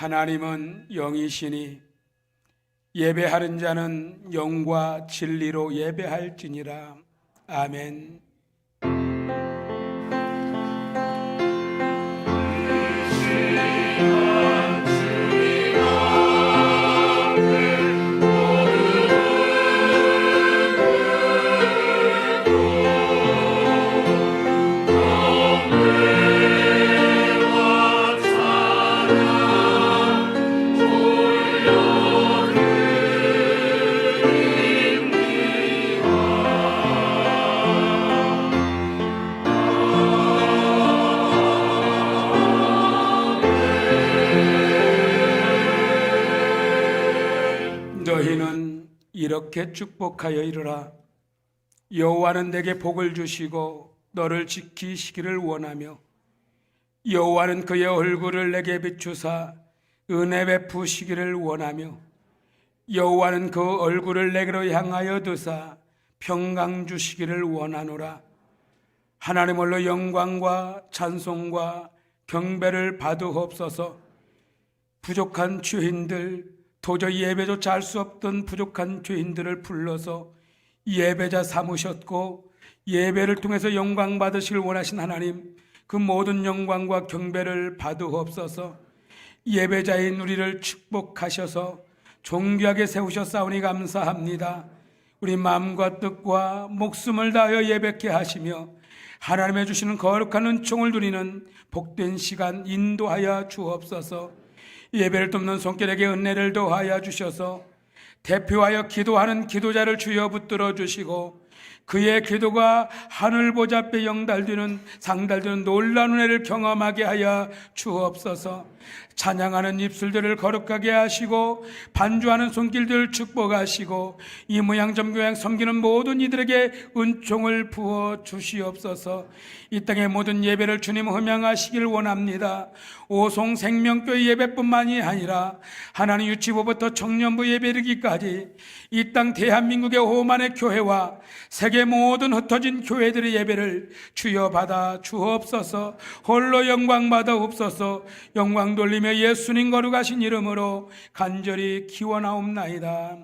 하나님은 영이시니 예배하는 자는 영과 진리로 예배할지니라. 아멘. 너희는 이렇게 축복하여 이르라. 여호와는 내게 복을 주시고 너를 지키시기를 원하며 여호와는 그의 얼굴을 내게 비추사 은혜 베푸시기를 원하며 여호와는 그 얼굴을 내게로 향하여 드사 평강 주시기를 원하노라. 하나님 홀로 영광과 찬송과 경배를 받으옵소서. 부족한 죄인들, 도저히 예배조차 할 수 없던 부족한 죄인들을 불러서 예배자 삼으셨고 예배를 통해서 영광 받으시길 원하신 하나님, 그 모든 영광과 경배를 받으옵소서. 예배자인 우리를 축복하셔서 존귀하게 세우셨사오니 감사합니다. 우리 마음과 뜻과 목숨을 다하여 예배케 하시며 하나님의 주시는 거룩한 은총을 누리는 복된 시간 인도하여 주옵소서. 예배를 돕는 손길에게 은혜를 더하여 주셔서 대표하여 기도하는 기도자를 주여 붙들어 주시고 그의 기도가 하늘 보좌 앞에 영달되는 상달되는 놀라운 은혜를 경험하게 하여 주옵소서. 찬양하는 입술들을 거룩하게 하시고 반주하는 손길들을 축복하시고 이 모양 점교양 섬기는 모든 이들에게 은총을 부어 주시옵소서. 이 땅의 모든 예배를 주님 흠양하시길 원합니다. 오송 생명교회 예배뿐만이 아니라 하나님 유치부부터 청년부 예배 이르기까지 이 땅 대한민국의 오만의 교회와 세계 모든 흩어진 교회들의 예배를 주여 받아 주옵소서. 홀로 영광 받아 옵소서. 영광 돌리며 예수님 거룩하신 이름으로 간절히 기원하옵나이다.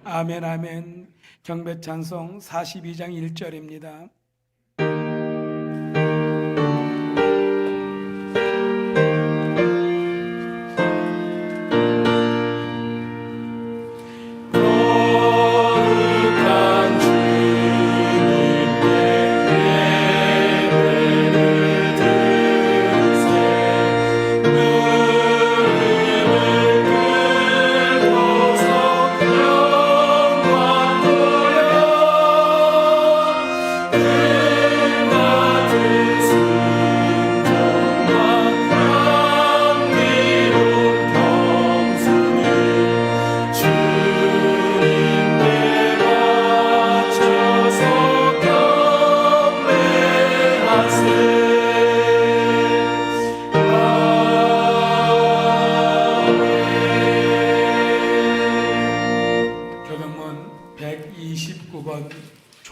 아멘. 아멘. 경배 찬송 42장 1절입니다.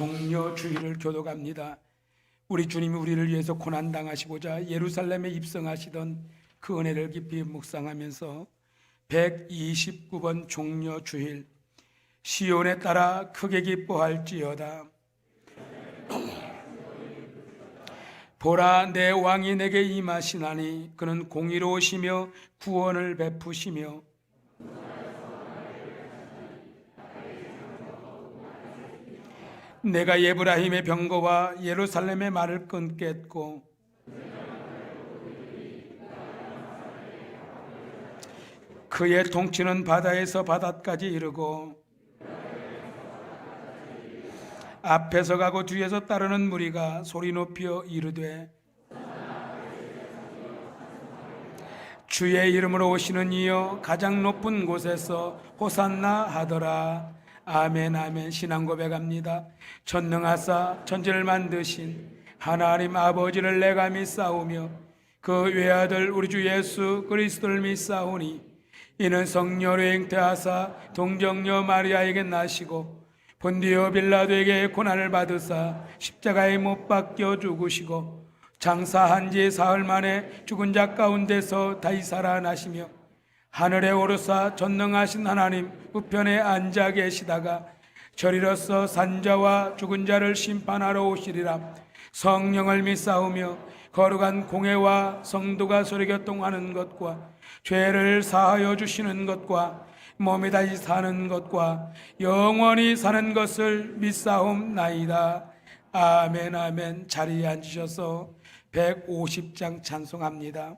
종려주일을 교독합니다. 우리 주님이 우리를 위해서 고난당하시고자 예루살렘에 입성하시던 그 은혜를 깊이 묵상하면서 129번 종려주일, 시온에 따라 크게 기뻐할지어다. 보라, 내 왕이 내게 임하시나니 그는 공의로우시며 구원을 베푸시며 내가 에브라임의 병거와 예루살렘의 말을 끊겠고 그의 통치는 바다에서 바다까지 이르고 앞에서 가고 뒤에서 따르는 무리가 소리 높여 이르되 주의 이름으로 오시는 이여 가장 높은 곳에서 호산나 하더라. 아멘. 아멘. 신앙 고백합니다. 전능하사 천지를 만드신 하나님 아버지를 내가 믿사오며 그 외아들 우리 주 예수 그리스도를 믿사오니 이는 성령으로 잉태하사 동정녀 마리아에게 나시고 본디오 빌라도에게 고난을 받으사 십자가에 못 박혀 죽으시고 장사한 지 사흘 만에 죽은 자 가운데서 다시 살아나시며 하늘에 오르사 전능하신 하나님 우편에 앉아 계시다가 저리로서 산자와 죽은 자를 심판하러 오시리라. 성령을 믿사오며 거룩한 공회와 성도가 서로교통하는 것과 죄를 사하여 주시는 것과 몸이 다시 사는 것과 영원히 사는 것을 믿사옵나이다. 아멘. 아멘. 자리에 앉으셔서 150장 찬송합니다.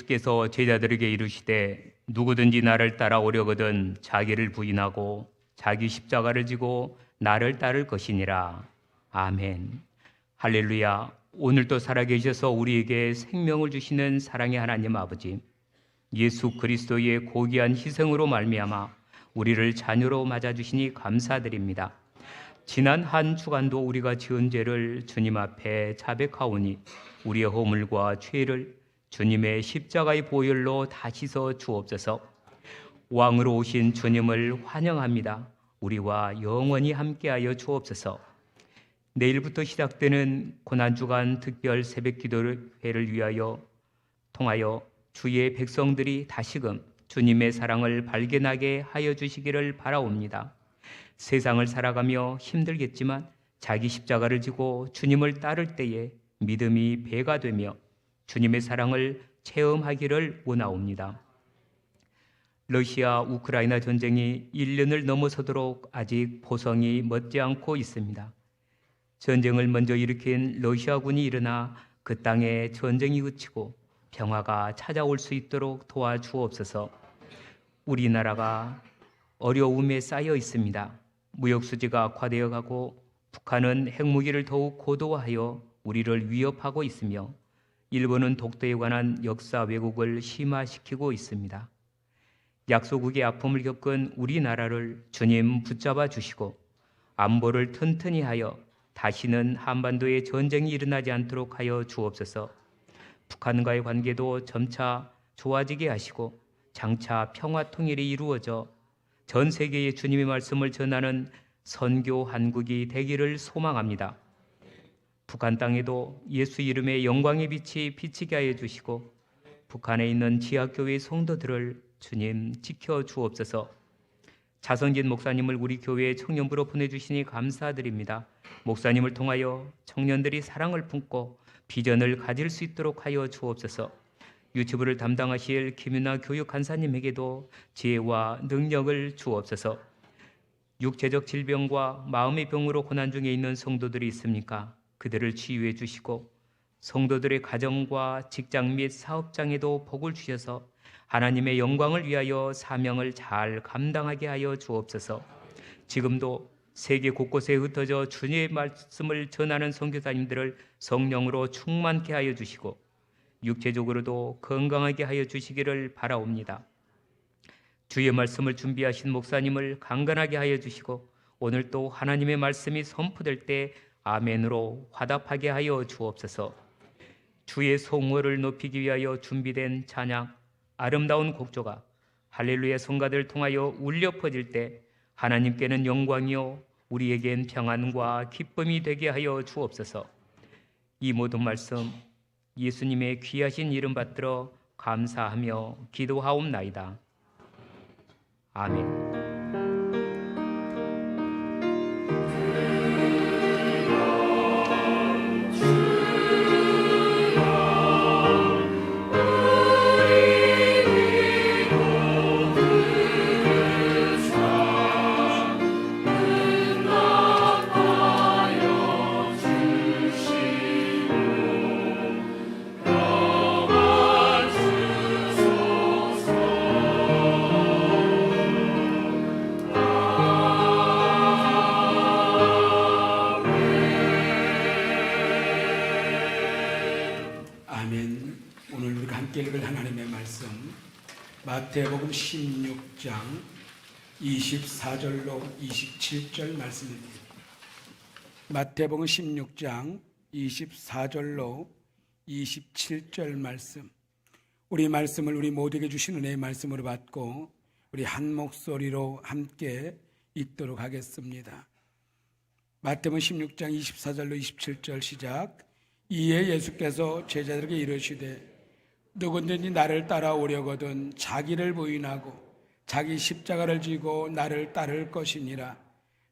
예수께서 제자들에게 이르시되 누구든지 나를 따라오려거든 자기를 부인하고 자기 십자가를 지고 나를 따를 것이니라. 아멘. 할렐루야. 오늘도 살아계셔서 우리에게 생명을 주시는 사랑의 하나님 아버지, 예수 그리스도의 고귀한 희생으로 말미암아 우리를 자녀로 맞아주시니 감사드립니다. 지난 한 주간도 우리가 지은 죄를 주님 앞에 자백하오니 우리의 허물과 죄를 주님의 십자가의 보혈로 다 씻어 주옵소서. 왕으로 오신 주님을 환영합니다. 우리와 영원히 함께하여 주옵소서. 내일부터 시작되는 고난주간 특별 새벽기도회를 통하여 주의 백성들이 다시금 주님의 사랑을 발견하게 하여 주시기를 바라옵니다. 세상을 살아가며 힘들겠지만 자기 십자가를 지고 주님을 따를 때에 믿음이 배가 되며 주님의 사랑을 체험하기를 원하옵니다. 러시아 우크라이나 전쟁이 1년을 넘어서도록 아직 포성이 멎지 않고 있습니다. 전쟁을 먼저 일으킨 러시아군이 일어나 그 땅에 전쟁이 그치고 평화가 찾아올 수 있도록 도와주옵소서. 우리나라가 어려움에 쌓여 있습니다. 무역수지가 악화되어 가고 북한은 핵무기를 더욱 고도화하여 우리를 위협하고 있으며 일본은 독도에 관한 역사 왜곡을 심화시키고 있습니다. 약소국의 아픔을 겪은 우리나라를 주님 붙잡아 주시고 안보를 튼튼히 하여 다시는 한반도에 전쟁이 일어나지 않도록 하여 주옵소서. 북한과의 관계도 점차 좋아지게 하시고 장차 평화 통일이 이루어져 전 세계에 주님의 말씀을 전하는 선교 한국이 되기를 소망합니다. 북한 땅에도 예수 이름의 영광의 빛이 비치게 하여 주시고 북한에 있는 지하교회 성도들을 주님 지켜 주옵소서. 자성진 목사님을 우리 교회의 청년부로 보내주시니 감사드립니다. 목사님을 통하여 청년들이 사랑을 품고 비전을 가질 수 있도록 하여 주옵소서. 유튜브를 담당하실 김윤아 교육 간사님에게도 지혜와 능력을 주옵소서. 육체적 질병과 마음의 병으로 고난 중에 있는 성도들이 있습니까? 그들을 치유해 주시고 성도들의 가정과 직장 및 사업장에도 복을 주셔서 하나님의 영광을 위하여 사명을 잘 감당하게 하여 주옵소서. 지금도 세계 곳곳에 흩어져 주님의 말씀을 전하는 선교사님들을 성령으로 충만케 하여 주시고 육체적으로도 건강하게 하여 주시기를 바라옵니다. 주의 말씀을 준비하신 목사님을 강건하게 하여 주시고 오늘 또 하나님의 말씀이 선포될 때 아멘으로 화답하게 하여 주옵소서. 주의 성호를 높이기 위하여 준비된 찬양 아름다운 곡조가 할렐루야 성가들을 통하여 울려 퍼질 때 하나님께는 영광이요 우리에겐 평안과 기쁨이 되게 하여 주옵소서. 이 모든 말씀 예수님의 귀하신 이름 받들어 감사하며 기도하옵나이다. 아멘. 마태복음 16장 24절로 27절 말씀입니다. 마태복음 16장 24절로 27절 말씀. 우리 말씀을 우리 모두에게 주신 은혜의 말씀으로 받고 우리 한 목소리로 함께 읽도록 하겠습니다. 마태복음 16장 24절로 27절 시작. 이에 예수께서 제자들에게 이르시되 누구든지 나를 따라오려거든 자기를 부인하고 자기 십자가를 지고 나를 따를 것이니라.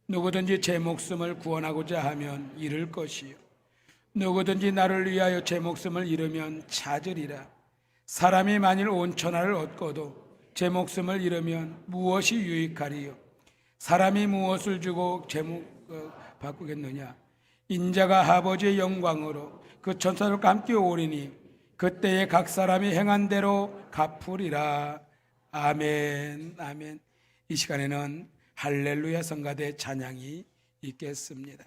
누구든지 제 목숨을 구원하고자 하면 잃을 것이요 누구든지 나를 위하여 제 목숨을 잃으면 찾으리라. 사람이 만일 온 천하를 얻고도 제 목숨을 잃으면 무엇이 유익하리요? 사람이 무엇을 주고 제 목숨을 바꾸겠느냐? 인자가 아버지의 영광으로 그 천사들과 함께 오리니 그때에 각 사람이 행한 대로 갚으리라. 아멘. 아멘. 이 시간에는 할렐루야 성가대 찬양이 있겠습니다.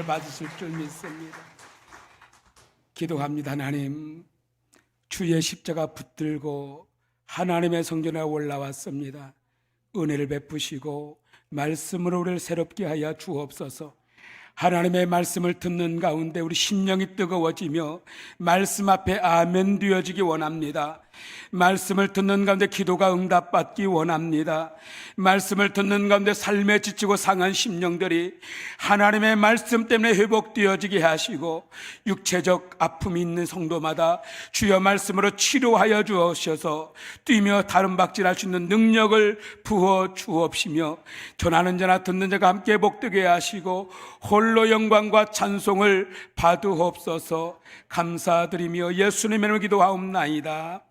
받으실 줄 믿습니다. 기도합니다. 하나님, 주의 십자가 붙들고 하나님의 성전에 올라왔습니다. 은혜를 베푸시고 말씀으로 우리를 새롭게 하여 주옵소서. 하나님의 말씀을 듣는 가운데 우리 심령이 뜨거워지며 말씀 앞에 아멘 되어지기 원합니다. 말씀을 듣는 가운데 기도가 응답받기 원합니다. 말씀을 듣는 가운데 삶에 지치고 상한 심령들이 하나님의 말씀 때문에 회복되어지게 하시고 육체적 아픔이 있는 성도마다 주여 말씀으로 치료하여 주옵소서. 뛰며 다름박질할 수 있는 능력을 부어 주옵시며 전하는 자나 듣는 자가 함께 복되게 하시고 홀로 영광과 찬송을 받으옵소서. 감사드리며 예수님의 이름으로 기도하옵나이다.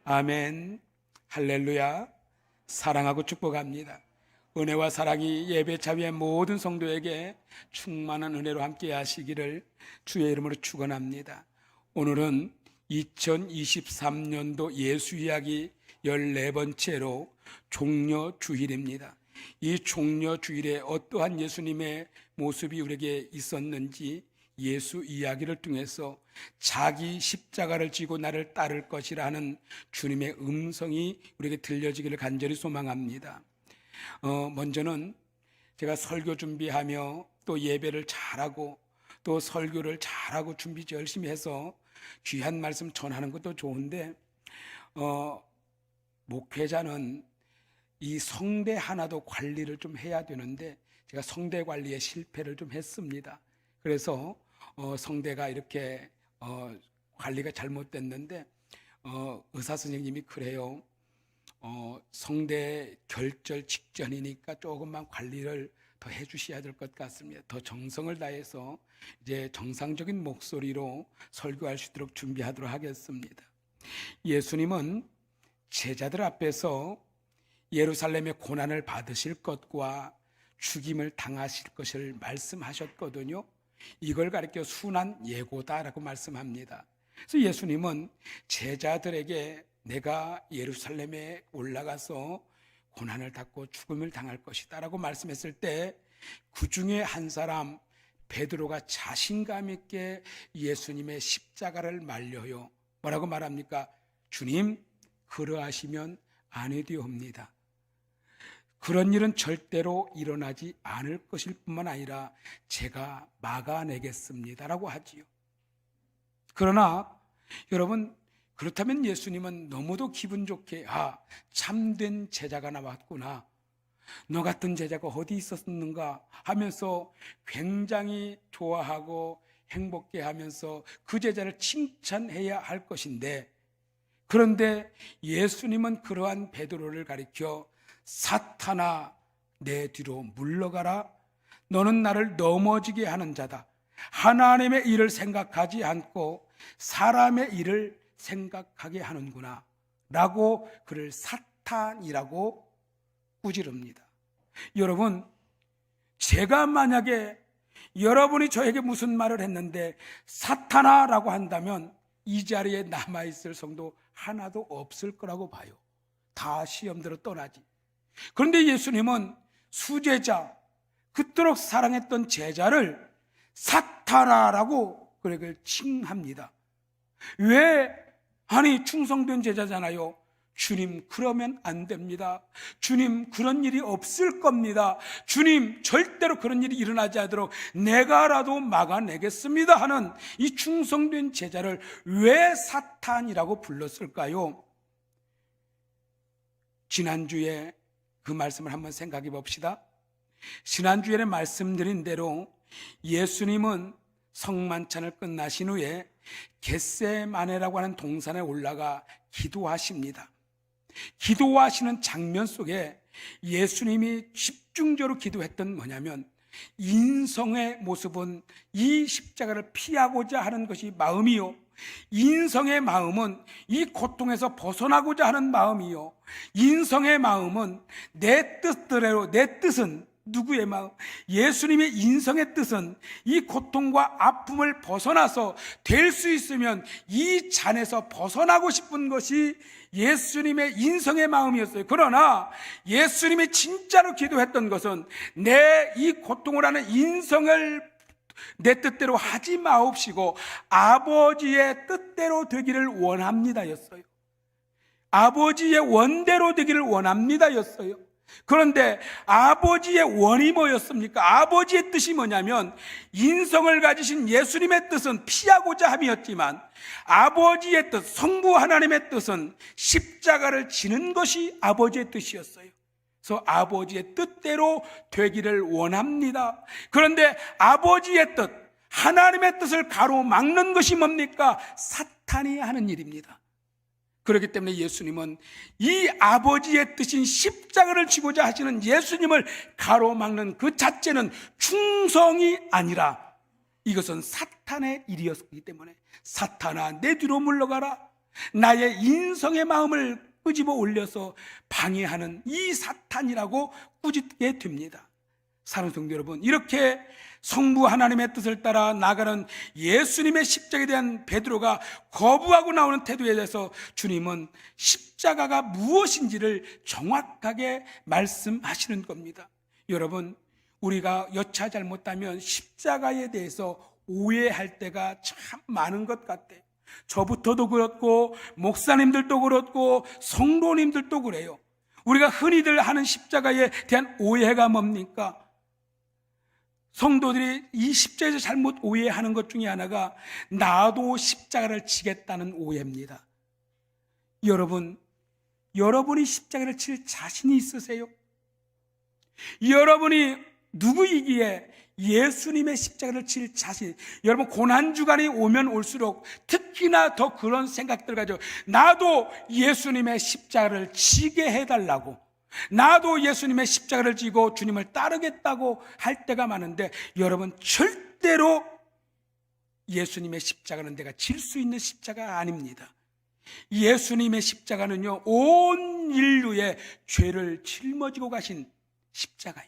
아멘. 할렐루야. 사랑하고 축복합니다. 은혜와 사랑이 예배차 위의 모든 성도에게 충만한 은혜로 함께 하시기를 주의 이름으로 축원합니다. 오늘은 2023년도 예수 이야기 14번째로 종려주일입니다. 이 종려주일에 어떠한 예수님의 모습이 우리에게 있었는지 예수 이야기를 통해서 자기 십자가를 지고 나를 따를 것이라는 주님의 음성이 우리에게 들려지기를 간절히 소망합니다. 먼저는 제가 설교 준비하며 또 예배를 잘하고 또 설교를 잘하고 준비 열심히 해서 귀한 말씀 전하는 것도 좋은데 목회자는 이 성대 하나도 관리를 좀 해야 되는데 제가 성대 관리에 실패를 좀 했습니다. 그래서 성대가 이렇게 관리가 잘못됐는데 의사 선생님이 그래요. 성대 결절 직전이니까 조금만 관리를 더 해주셔야 될 것 같습니다. 더 정성을 다해서 이제 정상적인 목소리로 설교할 수 있도록 준비하도록 하겠습니다. 예수님은 제자들 앞에서 예루살렘의 고난을 받으실 것과 죽임을 당하실 것을 말씀하셨거든요. 이걸 가리켜 순한 예고다라고 말씀합니다. 그래서 예수님은 제자들에게 내가 예루살렘에 올라가서 고난을 받고 죽음을 당할 것이다 라고 말씀했을 때 그 중에 한 사람 베드로가 자신감 있게 예수님의 십자가를 말려요. 뭐라고 말합니까? 주님, 그러하시면 아니되옵니다. 그런 일은 절대로 일어나지 않을 것일 뿐만 아니라 제가 막아내겠습니다 라고 하지요. 그러나 여러분, 그렇다면 예수님은 너무도 기분 좋게 참된 제자가 나왔구나, 너 같은 제자가 어디 있었는가 하면서 굉장히 좋아하고 행복해 하면서 그 제자를 칭찬해야 할 것인데, 그런데 예수님은 그러한 베드로를 가리켜 사탄아 내 뒤로 물러가라, 너는 나를 넘어지게 하는 자다. 하나님의 일을 생각하지 않고 사람의 일을 생각하게 하는구나 라고 그를 사탄이라고 꾸지릅니다. 여러분, 제가 만약에 여러분이 저에게 무슨 말을 했는데 사탄아 라고 한다면 이 자리에 남아있을 성도 하나도 없을 거라고 봐요. 다 시험대로 떠나지. 그런데 예수님은 수제자, 그토록 사랑했던 제자를 사탄아라고 그를 칭합니다. 왜? 아니, 충성된 제자잖아요. 주님, 그러면 안 됩니다. 주님, 그런 일이 없을 겁니다. 주님, 절대로 그런 일이 일어나지 않도록 내가라도 막아내겠습니다 하는 이 충성된 제자를 왜 사탄이라고 불렀을까요? 지난주에 그 말씀을 한번 생각해 봅시다. 지난주에 말씀드린 대로 예수님은 성만찬을 끝나신 후에 겟세마네라고 하는 동산에 올라가 기도하십니다. 기도하시는 장면 속에 예수님이 집중적으로 기도했던 뭐냐면, 인성의 모습은 이 십자가를 피하고자 하는 것이 마음이요, 인성의 마음은 이 고통에서 벗어나고자 하는 마음이요, 인성의 마음은 내 뜻대로, 내 뜻은 누구의 마음? 예수님의 인성의 뜻은 이 고통과 아픔을 벗어나서 될 수 있으면 이 잔에서 벗어나고 싶은 것이 예수님의 인성의 마음이었어요. 그러나 예수님이 진짜로 기도했던 것은 내 이 고통을 하는 인성을 내 뜻대로 하지 마옵시고 아버지의 뜻대로 되기를 원합니다 였어요. 아버지의 원대로 되기를 원합니다 였어요. 그런데 아버지의 원이 뭐였습니까? 아버지의 뜻이 뭐냐면 인성을 가지신 예수님의 뜻은 피하고자 함이었지만 아버지의 뜻, 성부 하나님의 뜻은 십자가를 지는 것이 아버지의 뜻이었어요. 그래서 아버지의 뜻대로 되기를 원합니다. 그런데 아버지의 뜻, 하나님의 뜻을 가로막는 것이 뭡니까? 사탄이 하는 일입니다. 그렇기 때문에 예수님은 이 아버지의 뜻인 십자가를 지고자 하시는 예수님을 가로막는 그 자체는 충성이 아니라 이것은 사탄의 일이었기 때문에 사탄아 내 뒤로 물러가라, 나의 인성의 마음을 끄집어 올려서 방해하는 이 사탄이라고 꾸짖게 됩니다. 사랑하는 성도 여러분, 이렇게 성부 하나님의 뜻을 따라 나가는 예수님의 십자가에 대한 베드로가 거부하고 나오는 태도에 대해서 주님은 십자가가 무엇인지를 정확하게 말씀하시는 겁니다. 여러분, 우리가 여차 잘못하면 십자가에 대해서 오해할 때가 참 많은 것 같아요. 저부터도 그렇고 목사님들도 그렇고 성도님들도 그래요. 우리가 흔히들 하는 십자가에 대한 오해가 뭡니까? 성도들이 이 십자가에서 잘못 오해하는 것 중에 하나가 나도 십자가를 지겠다는 오해입니다. 여러분이 십자가를 칠 자신이 있으세요? 여러분이 누구이기에 예수님의 십자가를 칠 자신, 여러분 고난주간이 오면 올수록 특히나 더 그런 생각들 가지고 나도 예수님의 십자가를 지게 해달라고, 나도 예수님의 십자가를 지고 주님을 따르겠다고 할 때가 많은데, 여러분 절대로 예수님의 십자가는 내가 질 수 있는 십자가 아닙니다. 예수님의 십자가는요, 온 인류의 죄를 짊어지고 가신 십자가요.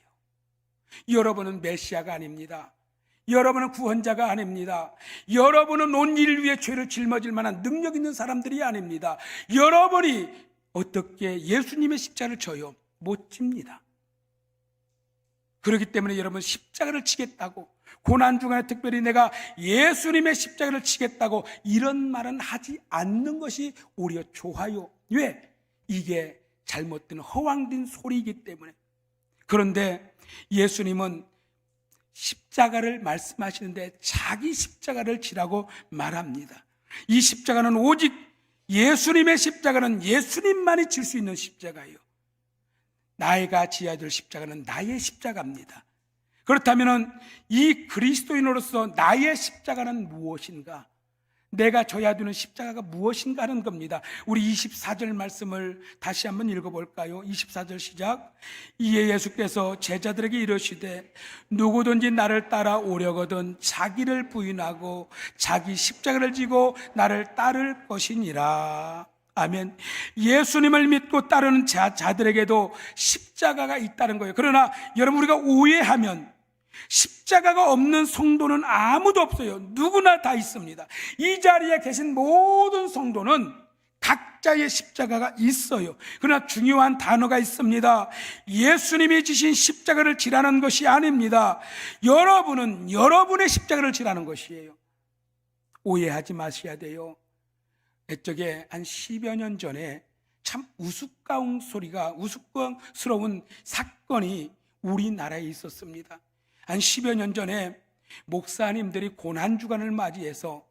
여러분은 메시아가 아닙니다. 여러분은 구원자가 아닙니다. 여러분은 온 인류의 죄를 짊어질 만한 능력 있는 사람들이 아닙니다. 여러분이 어떻게 예수님의 십자가를 져요? 못 집니다. 그렇기 때문에 여러분 십자가를 지겠다고, 고난중간에 특별히 내가 예수님의 십자가를 지겠다고 이런 말은 하지 않는 것이 오히려 좋아요. 왜? 이게 잘못된 허황된 소리이기 때문에. 그런데 예수님은 십자가를 말씀하시는데 자기 십자가를 지라고 말합니다. 이 십자가는 오직 예수님의 십자가는 예수님만이 질 수 있는 십자가예요. 나이가 지어야 될 십자가는 나의 십자가입니다. 그렇다면 이 그리스도인으로서 나의 십자가는 무엇인가? 내가 져야 되는 십자가가 무엇인가 하는 겁니다. 우리 24절 말씀을 다시 한번 읽어볼까요? 24절 시작. 이에 예수께서 제자들에게 이르시되 누구든지 나를 따라오려거든 자기를 부인하고 자기 십자가를 지고 나를 따를 것이니라. 아멘. 예수님을 믿고 따르는 자들에게도 십자가가 있다는 거예요. 그러나 여러분, 우리가 오해하면 십자가가 없는 성도는 아무도 없어요. 누구나 다 있습니다. 이 자리에 계신 모든 성도는 각자의 십자가가 있어요. 그러나 중요한 단어가 있습니다. 예수님이 지신 십자가를 지라는 것이 아닙니다. 여러분은 여러분의 십자가를 지라는 것이에요. 오해하지 마셔야 돼요. 옛적에 한 10여 년 전에 참 우스꽝스러운 사건이 우리나라에 있었습니다. 한 10여 년 전에 목사님들이 고난주간을 맞이해서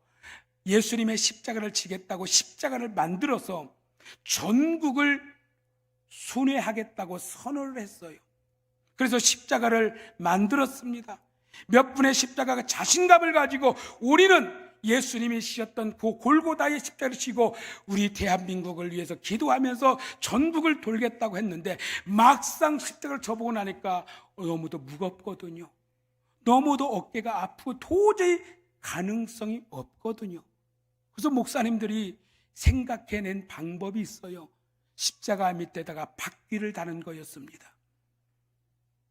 예수님의 십자가를 지겠다고 십자가를 만들어서 전국을 순회하겠다고 선언을 했어요. 그래서 십자가를 만들었습니다. 몇 분의 십자가가 자신감을 가지고 우리는 예수님이 지셨던 그 골고다의 십자가를 지고 우리 대한민국을 위해서 기도하면서 전국을 돌겠다고 했는데 막상 십자가를 져보고 나니까 너무도 무겁거든요. 너무도 어깨가 아프고 도저히 가능성이 없거든요. 그래서 목사님들이 생각해낸 방법이 있어요. 십자가 밑에다가 바퀴를 다는 거였습니다.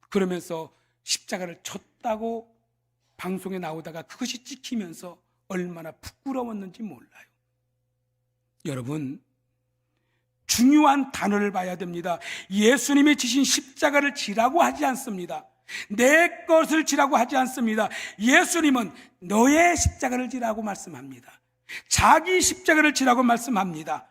그러면서 십자가를 졌다고 방송에 나오다가 그것이 찍히면서 얼마나 부끄러웠는지 몰라요. 여러분, 중요한 단어를 봐야 됩니다. 예수님이 지신 십자가를 지라고 하지 않습니다. 내 것을 지라고 하지 않습니다. 예수님은 너의 십자가를 지라고 말씀합니다. 자기 십자가를 지라고 말씀합니다.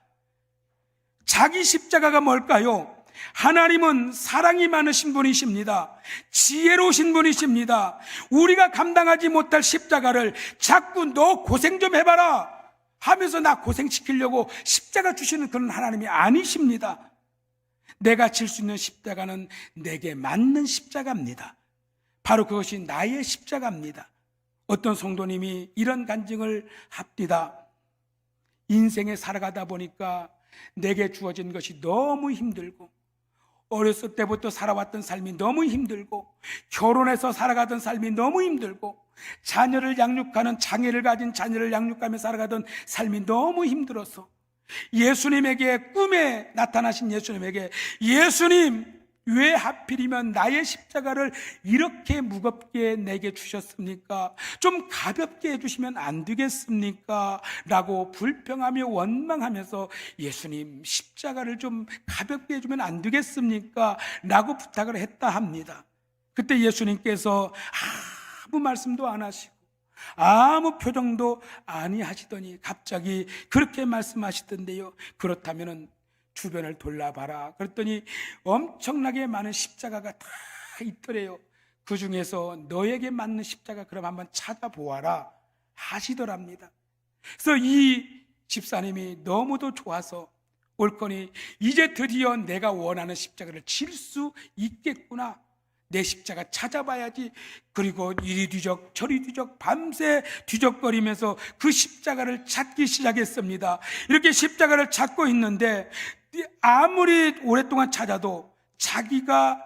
자기 십자가가 뭘까요? 하나님은 사랑이 많으신 분이십니다. 지혜로우신 분이십니다. 우리가 감당하지 못할 십자가를 자꾸 너 고생 좀 해봐라 하면서 나 고생시키려고 십자가 주시는 그런 하나님이 아니십니다. 내가 질 수 있는 십자가는 내게 맞는 십자가입니다. 바로 그것이 나의 십자가입니다. 어떤 성도님이 이런 간증을 합디다. 인생에 살아가다 보니까 내게 주어진 것이 너무 힘들고, 어렸을 때부터 살아왔던 삶이 너무 힘들고, 결혼해서 살아가던 삶이 너무 힘들고, 자녀를 양육하는 장애를 가진 자녀를 양육하며 살아가던 삶이 너무 힘들어서 예수님에게, 꿈에 나타나신 예수님에게, 예수님 왜 하필이면 나의 십자가를 이렇게 무겁게 내게 주셨습니까? 좀 가볍게 해주시면 안 되겠습니까? 라고 불평하며 원망하면서 예수님 십자가를 좀 가볍게 해주면 안 되겠습니까? 라고 부탁을 했다 합니다. 그때 예수님께서 아무 말씀도 안 하시고 아무 표정도 아니하시더니 갑자기 그렇게 말씀하시던데요. 그렇다면은 주변을 돌아봐라. 그랬더니 엄청나게 많은 십자가가 다 있더래요. 그 중에서 너에게 맞는 십자가 그럼 한번 찾아보아라 하시더랍니다. 그래서 이 집사님이 너무도 좋아서 옳거니 이제 드디어 내가 원하는 십자가를 질 수 있겠구나. 내 십자가 찾아봐야지. 그리고 이리 뒤적 저리 뒤적 밤새 뒤적거리면서 그 십자가를 찾기 시작했습니다. 이렇게 십자가를 찾고 있는데 아무리 오랫동안 찾아도 자기가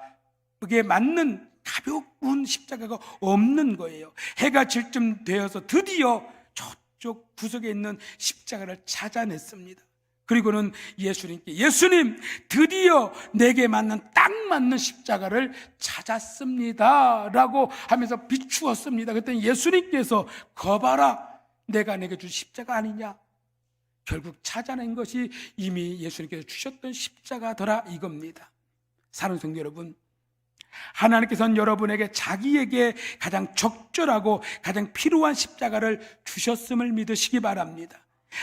그게 맞는 가벼운 십자가가 없는 거예요. 해가 질 쯤 되어서 드디어 저쪽 구석에 있는 십자가를 찾아냈습니다. 그리고는 예수님께, 예수님 드디어 내게 맞는 딱 맞는 십자가를 찾았습니다 라고 하면서 비추었습니다. 그랬더니 예수님께서 거봐라, 내가 내게 준 십자가 아니냐. 결국 찾아낸 것이 이미 예수님께서 주셨던 십자가더라 이겁니다. 사랑하는 성도 여러분, 하나님께서는 여러분에게 자기에게 가장 적절하고 가장 필요한 십자가를 주셨음을 믿으시기 바랍니다.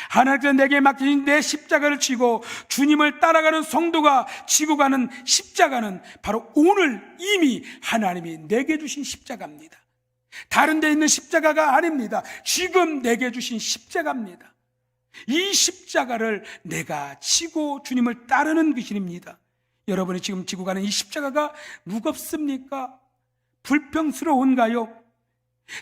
하나님께서 내게 맡긴 내 십자가를 지고 주님을 따라가는 성도가 지고 가는 십자가는 바로 오늘 이미 하나님이 내게 주신 십자가입니다. 다른 데 있는 십자가가 아닙니다. 지금 내게 주신 십자가입니다. 이 십자가를 내가 지고 주님을 따르는 것입니다. 여러분이 지금 지고 가는 이 십자가가 무겁습니까? 불평스러운가요?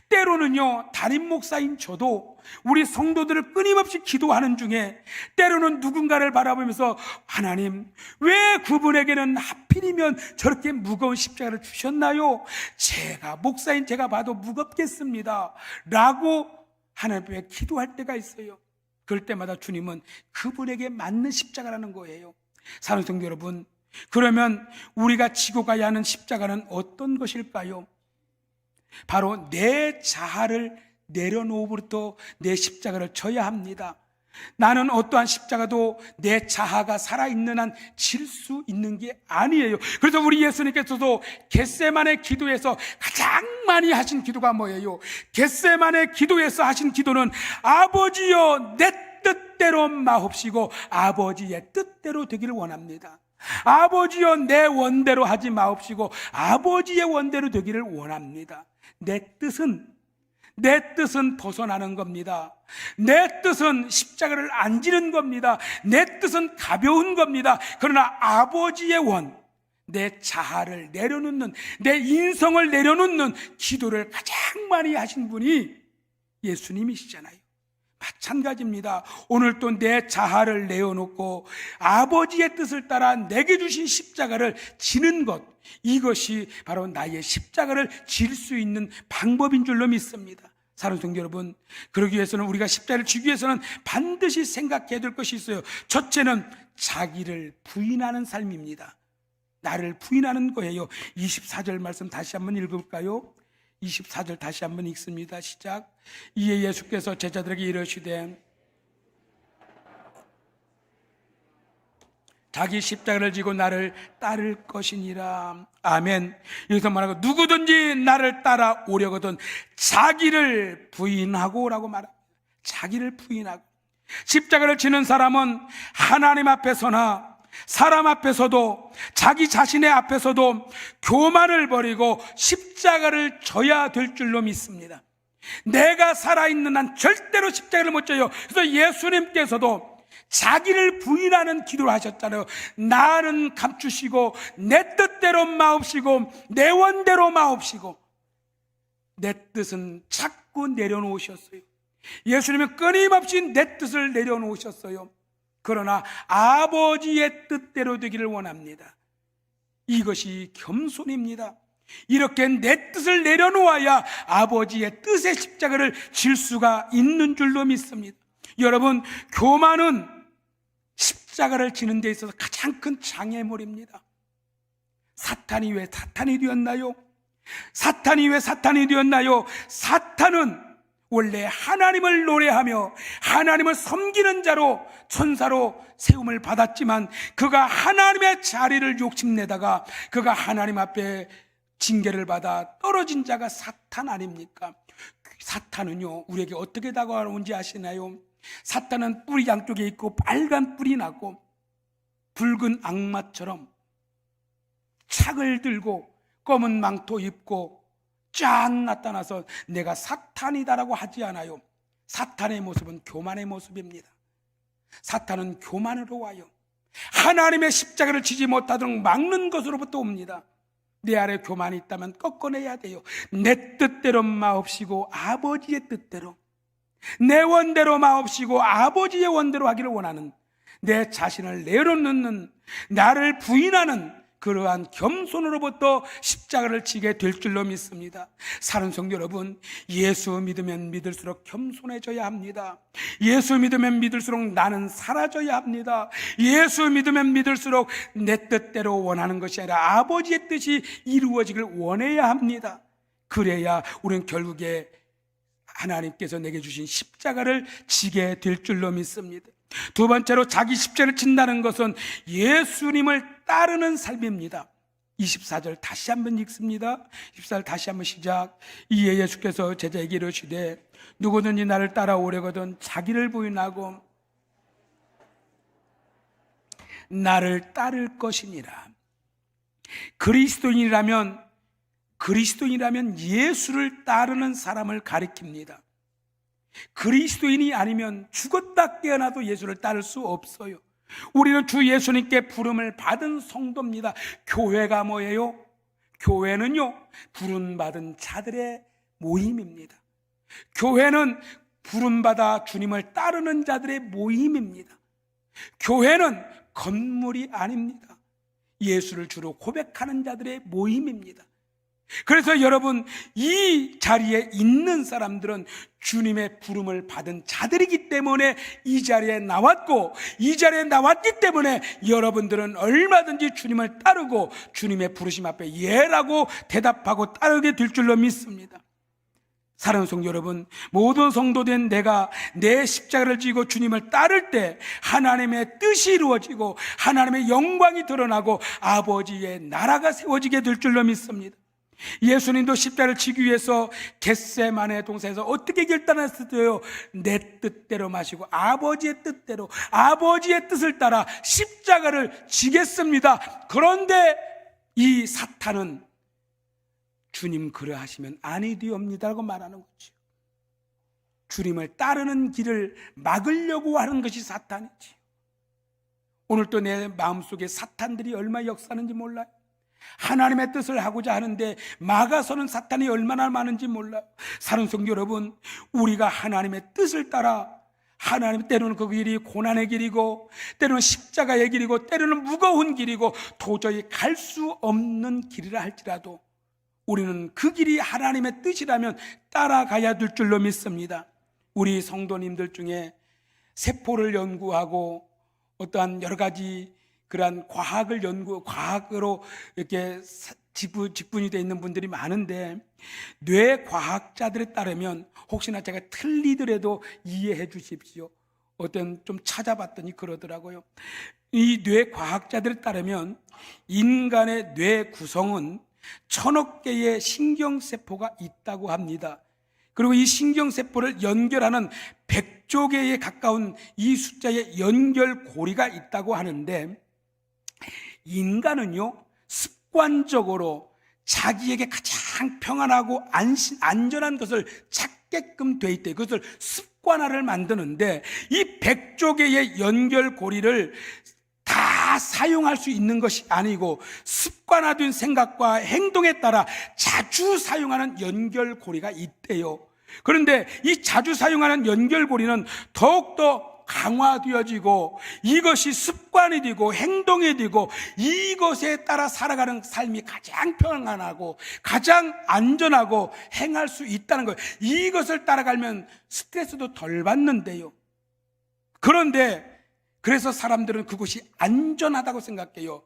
때로는요, 담임 목사인 저도 우리 성도들을 끊임없이 기도하는 중에 때로는 누군가를 바라보면서 하나님, 왜 그분에게는 하필이면 저렇게 무거운 십자가를 주셨나요? 제가 목사인 제가 봐도 무겁겠습니다 라고 하나님 앞에 기도할 때가 있어요. 그럴 때마다 주님은 그분에게 맞는 십자가라는 거예요. 사랑하는 성도 여러분, 그러면 우리가 지고 가야 하는 십자가는 어떤 것일까요? 바로 내 자아를 내려놓으부터 내 십자가를 져야 합니다. 나는 어떠한 십자가도 내 자아가 살아있는 한 질 수 있는 게 아니에요. 그래서 우리 예수님께서도 겟세마네 기도에서 가장 많이 하신 기도가 뭐예요? 겟세마네 기도에서 하신 기도는 아버지여 내 뜻대로 마옵시고 아버지의 뜻대로 되기를 원합니다. 아버지여 내 원대로 하지 마옵시고 아버지의 원대로 되기를 원합니다. 내 뜻은 벗어나는 겁니다. 내 뜻은 십자가를 안 지는 겁니다. 내 뜻은 가벼운 겁니다. 그러나 아버지의 원, 내 자아를 내려놓는, 내 인성을 내려놓는 기도를 가장 많이 하신 분이 예수님이시잖아요. 마찬가지입니다. 오늘 또 내 자아를 내어놓고 아버지의 뜻을 따라 내게 주신 십자가를 지는 것, 이것이 바로 나의 십자가를 질 수 있는 방법인 줄로 믿습니다. 사랑하는 성도 여러분, 그러기 위해서는, 우리가 십자가를 지기 위해서는 반드시 생각해야 될 것이 있어요. 첫째는 자기를 부인하는 삶입니다. 나를 부인하는 거예요. 24절 말씀 다시 한번 읽을까요? 24절 다시 한번 읽습니다. 시작. 이에 예수께서 제자들에게 이르시되 자기 십자가를 지고 나를 따를 것이니라. 아멘. 여기서 말하고 누구든지 나를 따라오려거든 자기를 부인하고 라고 말합니다. 자기를 부인하고. 십자가를 지는 사람은 하나님 앞에서나 사람 앞에서도 자기 자신의 앞에서도 교만을 버리고 십자가를 져야 될 줄로 믿습니다. 내가 살아있는 한 절대로 십자가를 못 져요. 그래서 예수님께서도 자기를 부인하는 기도를 하셨잖아요. 나는 감추시고 내 뜻대로 마옵시고 내 원대로 마옵시고, 내 뜻은 자꾸 내려놓으셨어요. 예수님은 끊임없이 내 뜻을 내려놓으셨어요. 그러나 아버지의 뜻대로 되기를 원합니다. 이것이 겸손입니다. 이렇게 내 뜻을 내려놓아야 아버지의 뜻의 십자가를 질 수가 있는 줄로 믿습니다. 여러분, 교만은 십자가를 지는 데 있어서 가장 큰 장애물입니다. 사탄이 왜 사탄이 되었나요? 사탄이 왜 사탄이 되었나요? 사탄은 원래 하나님을 노래하며 하나님을 섬기는 자로, 천사로 세움을 받았지만 그가 하나님의 자리를 욕심내다가 그가 하나님 앞에 징계를 받아 떨어진 자가 사탄 아닙니까? 사탄은요, 우리에게 어떻게 다가오는지 아시나요? 사탄은 뿔이 양쪽에 있고 빨간 뿔이 나고 붉은 악마처럼 창을 들고 검은 망토 입고 쫙 나타나서 내가 사탄이다라고 하지 않아요. 사탄의 모습은 교만의 모습입니다. 사탄은 교만으로 와요. 하나님의 십자가를 지지 못하도록 막는 것으로부터 옵니다. 내 안에 교만이 있다면 꺾어내야 돼요. 내 뜻대로 마옵시고 아버지의 뜻대로, 내 원대로 마옵시고 아버지의 원대로 하기를 원하는, 내 자신을 내려놓는, 나를 부인하는 그러한 겸손으로부터 십자가를 지게 될 줄로 믿습니다. 사는 성도 여러분, 예수 믿으면 믿을수록 겸손해져야 합니다. 예수 믿으면 믿을수록 나는 사라져야 합니다. 예수 믿으면 믿을수록 내 뜻대로 원하는 것이 아니라 아버지의 뜻이 이루어지길 원해야 합니다. 그래야 우리는 결국에 하나님께서 내게 주신 십자가를 지게 될 줄로 믿습니다. 두 번째로 자기 십자가를 진다는 것은 예수님을 따르는 삶입니다. 24절 다시 한번 읽습니다. 24절 다시 한번 시작. 이에 예수께서 제자에게 이르시되 누구든지 나를 따라오려거든 자기를 부인하고 나를 따를 것이니라. 그리스도인이라면 예수를 따르는 사람을 가리킵니다. 그리스도인이 아니면 죽었다 깨어나도 예수를 따를 수 없어요. 우리는 주 예수님께 부름을 받은 성도입니다. 교회가 뭐예요? 교회는요, 부름받은 자들의 모임입니다. 교회는 부름받아 주님을 따르는 자들의 모임입니다. 교회는 건물이 아닙니다. 예수를 주로 고백하는 자들의 모임입니다. 그래서 여러분, 이 자리에 있는 사람들은 주님의 부름을 받은 자들이기 때문에 이 자리에 나왔고, 이 자리에 나왔기 때문에 여러분들은 얼마든지 주님을 따르고 주님의 부르심 앞에 예라고 대답하고 따르게 될 줄로 믿습니다. 사랑하는 성도 여러분, 모든 성도된 내가 내 십자가를 지고 주님을 따를 때 하나님의 뜻이 이루어지고 하나님의 영광이 드러나고 아버지의 나라가 세워지게 될 줄로 믿습니다. 예수님도 십자가를 지기 위해서 겟세마네 동산에서 어떻게 결단했어요? 내 뜻대로 마시고 아버지의 뜻대로, 아버지의 뜻을 따라 십자가를 지겠습니다. 그런데 이 사탄은 주님 그러하시면 아니되옵니다라고 말하는 거죠. 주님을 따르는 길을 막으려고 하는 것이 사탄이지. 오늘 또 내 마음속에 사탄들이 얼마나 역사하는지 몰라요. 하나님의 뜻을 하고자 하는데 막아서는 사탄이 얼마나 많은지 몰라요. 사랑하는 성도 여러분, 우리가 하나님의 뜻을 따라, 하나님 때로는 그 길이 고난의 길이고 때로는 십자가의 길이고 때로는 무거운 길이고 도저히 갈 수 없는 길이라 할지라도 우리는 그 길이 하나님의 뜻이라면 따라가야 될 줄로 믿습니다. 우리 성도님들 중에 세포를 연구하고 어떠한 여러 가지 그러한 과학으로 이렇게 직분이 되어 있는 분들이 많은데, 뇌과학자들에 따르면, 혹시나 제가 틀리더라도 이해해 주십시오. 어떤 좀 찾아봤더니 그러더라고요. 이 뇌과학자들에 따르면 인간의 뇌 구성은 1000억 개의 신경세포가 있다고 합니다. 그리고 이 신경세포를 연결하는 100조 개에 가까운 이 숫자의 연결고리가 있다고 하는데, 인간은요, 습관적으로 자기에게 가장 평안하고 안전한 것을 찾게끔 돼 있대. 그것을 습관화를 만드는데, 이 100조 개의 연결고리를 다 사용할 수 있는 것이 아니고 습관화된 생각과 행동에 따라 자주 사용하는 연결고리가 있대요. 그런데 이 자주 사용하는 연결고리는 더욱더 강화되어지고 이것이 습관이 되고 행동이 되고 이것에 따라 살아가는 삶이 가장 평안하고 가장 안전하고 행할 수 있다는 거예요. 이것을 따라가면 스트레스도 덜 받는데요. 그런데 그래서 사람들은 그것이 안전하다고 생각해요.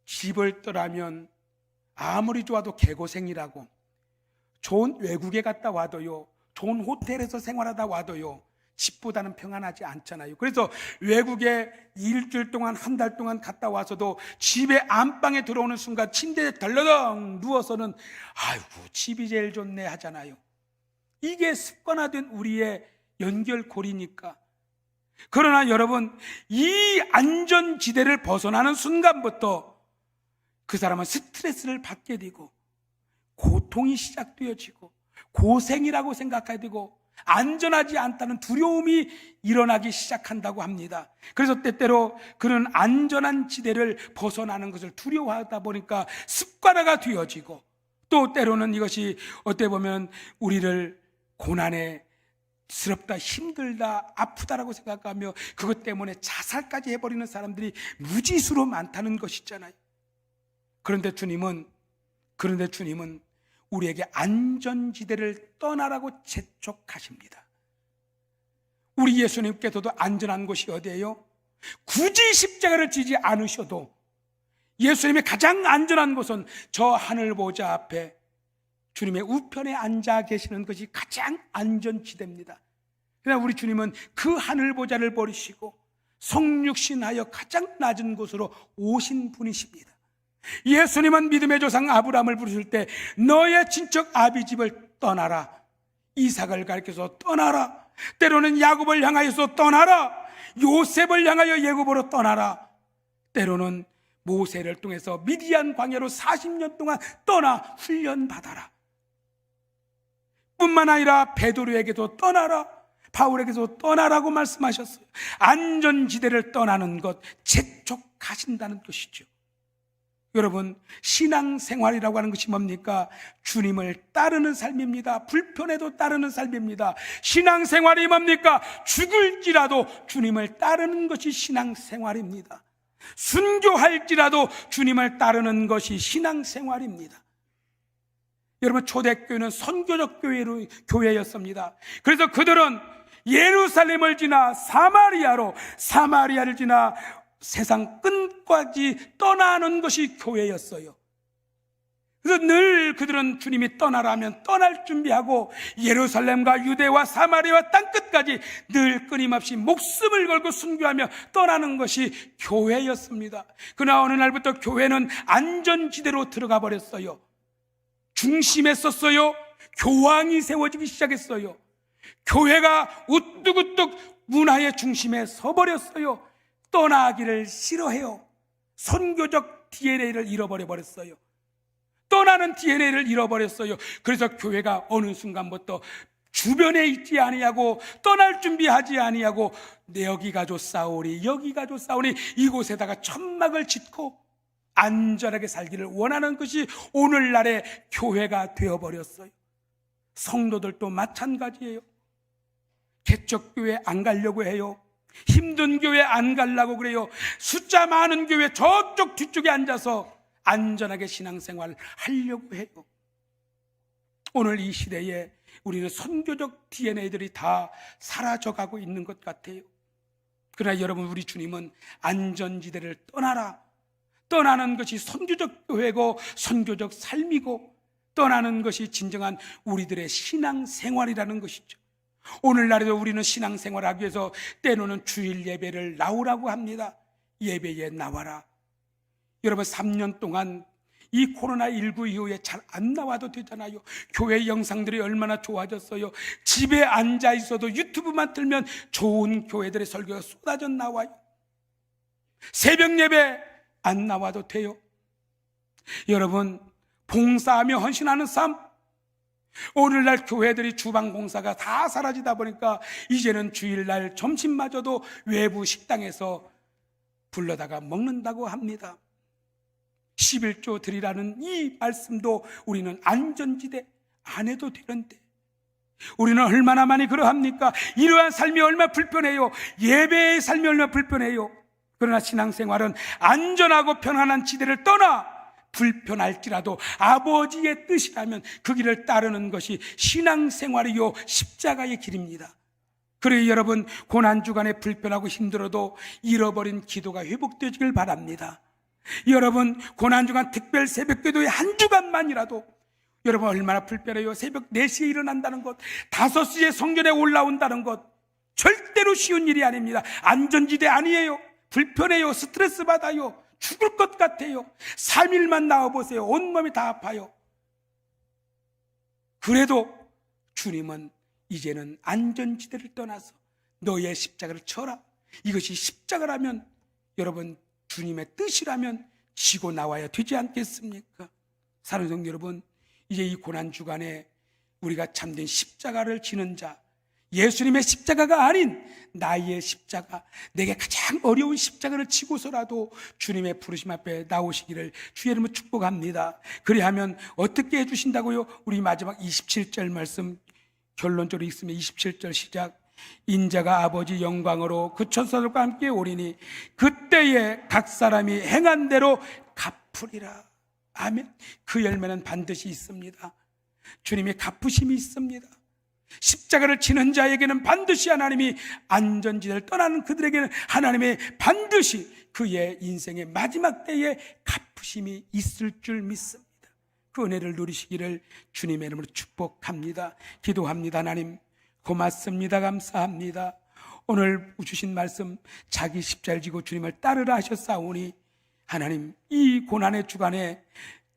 집을 떠나면 아무리 좋아도 개고생이라고, 좋은 외국에 갔다 와도요, 좋은 호텔에서 생활하다 와도요, 집보다는 평안하지 않잖아요. 그래서 외국에 일주일 동안, 한 달 동안 갔다 와서도 집에 안방에 들어오는 순간 침대에 덜러덩 누워서는 아이고 집이 제일 좋네 하잖아요. 이게 습관화된 우리의 연결고리니까. 그러나 여러분, 이 안전지대를 벗어나는 순간부터 그 사람은 스트레스를 받게 되고 고통이 시작되어지고 고생이라고 생각하게 되고 안전하지 않다는 두려움이 일어나기 시작한다고 합니다. 그래서 때때로 그런 안전한 지대를 벗어나는 것을 두려워하다 보니까 습관화가 되어지고, 또 때로는 이것이 어떻게 보면 우리를 고난에 스럽다, 힘들다, 아프다라고 생각하며 그것 때문에 자살까지 해버리는 사람들이 무지수로 많다는 것이잖아요. 그런데 주님은 우리에게 안전지대를 떠나라고 재촉하십니다. 우리 예수님께서도 안전한 곳이 어디예요? 굳이 십자가를 지지 않으셔도 예수님의 가장 안전한 곳은 저 하늘보좌 앞에 주님의 우편에 앉아 계시는 것이 가장 안전지대입니다. 그러나 우리 주님은 그 하늘보좌를 버리시고 성육신하여 가장 낮은 곳으로 오신 분이십니다. 예수님은 믿음의 조상 아브라함을 부르실 때 너의 친척 아비집을 떠나라, 이삭을 가리켜서 떠나라, 때로는 야곱을 향하여서 떠나라, 요셉을 향하여 예굽으로 떠나라, 때로는 모세를 통해서 미디안 광야로 40년 동안 떠나 훈련받아라. 뿐만 아니라 베드로에게도 떠나라, 바울에게도 떠나라고 말씀하셨어요. 안전지대를 떠나는 것, 재촉하신다는 것이죠. 여러분, 신앙생활이라고 하는 것이 뭡니까? 주님을 따르는 삶입니다. 불편해도 따르는 삶입니다. 신앙생활이 뭡니까? 죽을지라도 주님을 따르는 것이 신앙생활입니다. 순교할지라도 주님을 따르는 것이 신앙생활입니다. 여러분, 초대교회는 선교적 교회였습니다. 그래서 그들은 예루살렘을 지나 사마리아를 지나 세상 끝까지 떠나는 것이 교회였어요. 그래서 늘 그들은 주님이 떠나라 하면 떠날 준비하고 예루살렘과 유대와 사마리아와 땅끝까지 늘 끊임없이 목숨을 걸고 순교하며 떠나는 것이 교회였습니다. 그러나 어느 날부터 교회는 안전지대로 들어가 버렸어요. 중심에 섰어요. 교황이 세워지기 시작했어요. 교회가 우뚝우뚝 문화의 중심에 서버렸어요. 떠나기를 싫어해요. 선교적 DNA를 잃어버려 버렸어요. 떠나는 DNA를 잃어버렸어요. 그래서 교회가 어느 순간부터 주변에 있지 아니하고 떠날 준비하지 아니하고 여기 가서 싸우리 여기 가서 싸우니 이곳에다가 천막을 짓고 안전하게 살기를 원하는 것이 오늘날의 교회가 되어버렸어요. 성도들도 마찬가지예요. 개척교회 안 가려고 해요. 힘든 교회 안 가려고 그래요. 숫자 많은 교회 저쪽 뒤쪽에 앉아서 안전하게 신앙생활을 하려고 해요. 오늘 이 시대에 우리는 선교적 DNA들이 다 사라져가고 있는 것 같아요. 그러나 여러분, 우리 주님은 안전지대를 떠나라, 떠나는 것이 선교적 교회고 선교적 삶이고 떠나는 것이 진정한 우리들의 신앙생활이라는 것이죠. 오늘날에도 우리는 신앙생활하기 위해서 때로는 주일 예배를 나오라고 합니다. 예배에 나와라. 여러분, 3년 동안 이 코로나19 이후에 잘 안 나와도 되잖아요. 교회 영상들이 얼마나 좋아졌어요. 집에 앉아 있어도 유튜브만 틀면 좋은 교회들의 설교가 쏟아져 나와요. 새벽 예배 안 나와도 돼요. 여러분, 봉사하며 헌신하는 삶, 오늘날 교회들이 주방 봉사가 다 사라지다 보니까 이제는 주일날 점심마저도 외부 식당에서 불러다가 먹는다고 합니다. 11조 드리라는 이 말씀도 우리는 안전지대 안 해도 되는데 우리는 얼마나 많이 그러합니까? 이러한 삶이 얼마나 불편해요. 예배의 삶이 얼마나 불편해요. 그러나 신앙생활은 안전하고 편안한 지대를 떠나 불편할지라도 아버지의 뜻이라면 그 길을 따르는 것이 신앙생활이요 십자가의 길입니다. 그래 여러분, 고난주간에 불편하고 힘들어도 잃어버린 기도가 회복되기를 바랍니다. 여러분, 고난주간 특별 새벽기도의 한 주간만이라도 여러분 얼마나 불편해요. 새벽 4시에 일어난다는 것, 5시에 성전에 올라온다는 것 절대로 쉬운 일이 아닙니다. 안전지대 아니에요. 불편해요. 스트레스 받아요. 죽을 것 같아요. 3일만 나와보세요. 온몸이 다 아파요. 그래도 주님은 이제는 안전지대를 떠나서 너의 십자가를 쳐라. 이것이 십자가라면 여러분 주님의 뜻이라면 지고 나와야 되지 않겠습니까? 사랑하는 성도 여러분, 이제 이 고난주간에 우리가 참된 십자가를 지는 자, 예수님의 십자가가 아닌 나의 십자가, 내게 가장 어려운 십자가를 지고서라도 주님의 부르심 앞에 나오시기를 주의 이름으로 축복합니다. 그리하면 어떻게 해주신다고요? 우리 마지막 27절 말씀 결론적으로 읽으면 27절 시작. 인자가 아버지 영광으로 그 천사들과 함께 오리니 그때에 각 사람이 행한 대로 갚으리라. 아멘. 그 열매는 반드시 있습니다. 주님의 갚으심이 있습니다. 십자가를 지는 자에게는 반드시 하나님이 안전지대를 떠나는 그들에게는 하나님의 반드시 그의 인생의 마지막 때에 갚으심이 있을 줄 믿습니다. 그 은혜를 누리시기를 주님의 이름으로 축복합니다. 기도합니다. 하나님 고맙습니다. 감사합니다. 오늘 주신 말씀 자기 십자가를 지고 주님을 따르라 하셨사오니 하나님 이 고난의 주간에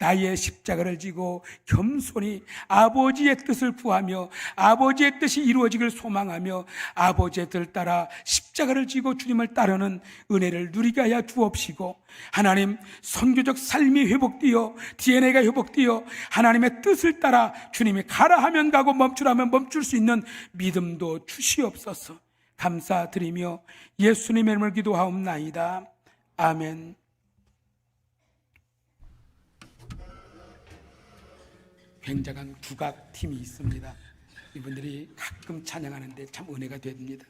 나의 십자가를 지고 겸손히 아버지의 뜻을 구하며 아버지의 뜻이 이루어지길 소망하며 아버지의 뜻을 따라 십자가를 지고 주님을 따르는 은혜를 누리게 하여 주옵시고 하나님 선교적 삶이 회복되어 DNA가 회복되어 하나님의 뜻을 따라 주님이 가라 하면 가고 멈추라면 멈출 수 있는 믿음도 주시옵소서. 감사드리며 예수님의 이름을 기도하옵나이다. 아멘. 굉장한 국악팀이 있습니다. 이분들이 가끔 찬양하는데 참 은혜가 됩니다.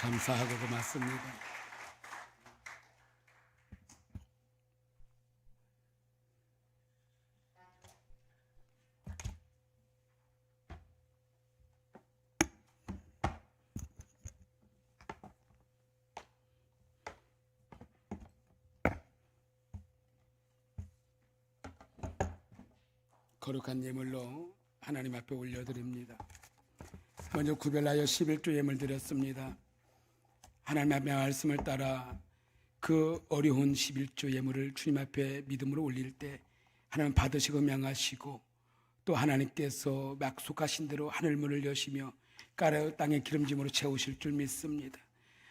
감사하고 고맙습니다. 거룩한 예물로 하나님 앞에 올려드립니다. 먼저 구별하여 11조 예물 드렸습니다. 하나님 앞에 말씀을 따라 그 어려운 11조 예물을 주님 앞에 믿음으로 올릴 때 하나님 받으시고 명하시고 또 하나님께서 약속하신 대로 하늘문을 여시며 까르 땅의 기름짐으로 채우실 줄 믿습니다.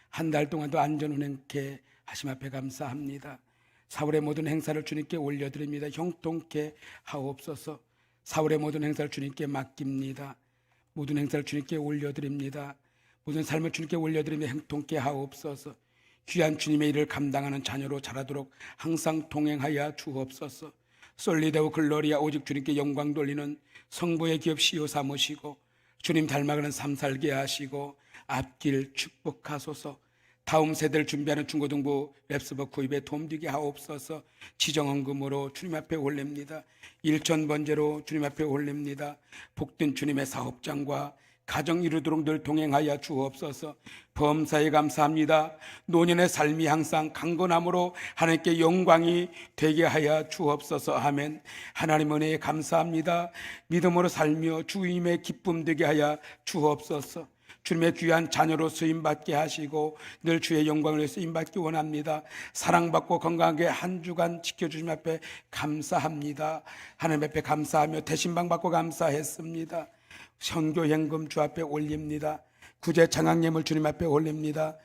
한 달 동안도 안전운행케 하심 앞에 감사합니다. 4월의 모든 행사를 주님께 올려드립니다. 형통케 하옵소서. 4월의 모든 행사를 주님께 맡깁니다. 모든 행사를 주님께 올려드립니다. 모든 삶을 주님께 올려드리며 형통케 하옵소서. 귀한 주님의 일을 감당하는 자녀로 자라도록 항상 동행하여 주옵소서. 솔리데오 글로리아 오직 주님께 영광 돌리는 성부의 기업 시요 삼으시고 주님 닮아가는 삶 살게 하시고 앞길 축복하소서. 다음 세대를 준비하는 중고등부 랩스버 구입에 도움되게 하옵소서. 지정헌금으로 주님 앞에 올립니다. 일천번제로 주님 앞에 올립니다. 복된 주님의 사업장과 가정 이루도록 늘 동행하여 주옵소서. 범사에 감사합니다. 노년의 삶이 항상 강건함으로 하나님께 영광이 되게 하여 주옵소서. 아멘. 하나님 은혜에 감사합니다. 믿음으로 살며 주님의 기쁨 되게 하여 주옵소서. 주님의 귀한 자녀로 쓰임받게 하시고 늘 주의 영광을 위해 쓰임받기 원합니다. 사랑받고 건강하게 한 주간 지켜주심 앞에 감사합니다. 하나님 앞에 감사하며 대신방 받고 감사했습니다. 선교행금 주 앞에 올립니다. 구제 장학예물 주님 앞에 올립니다.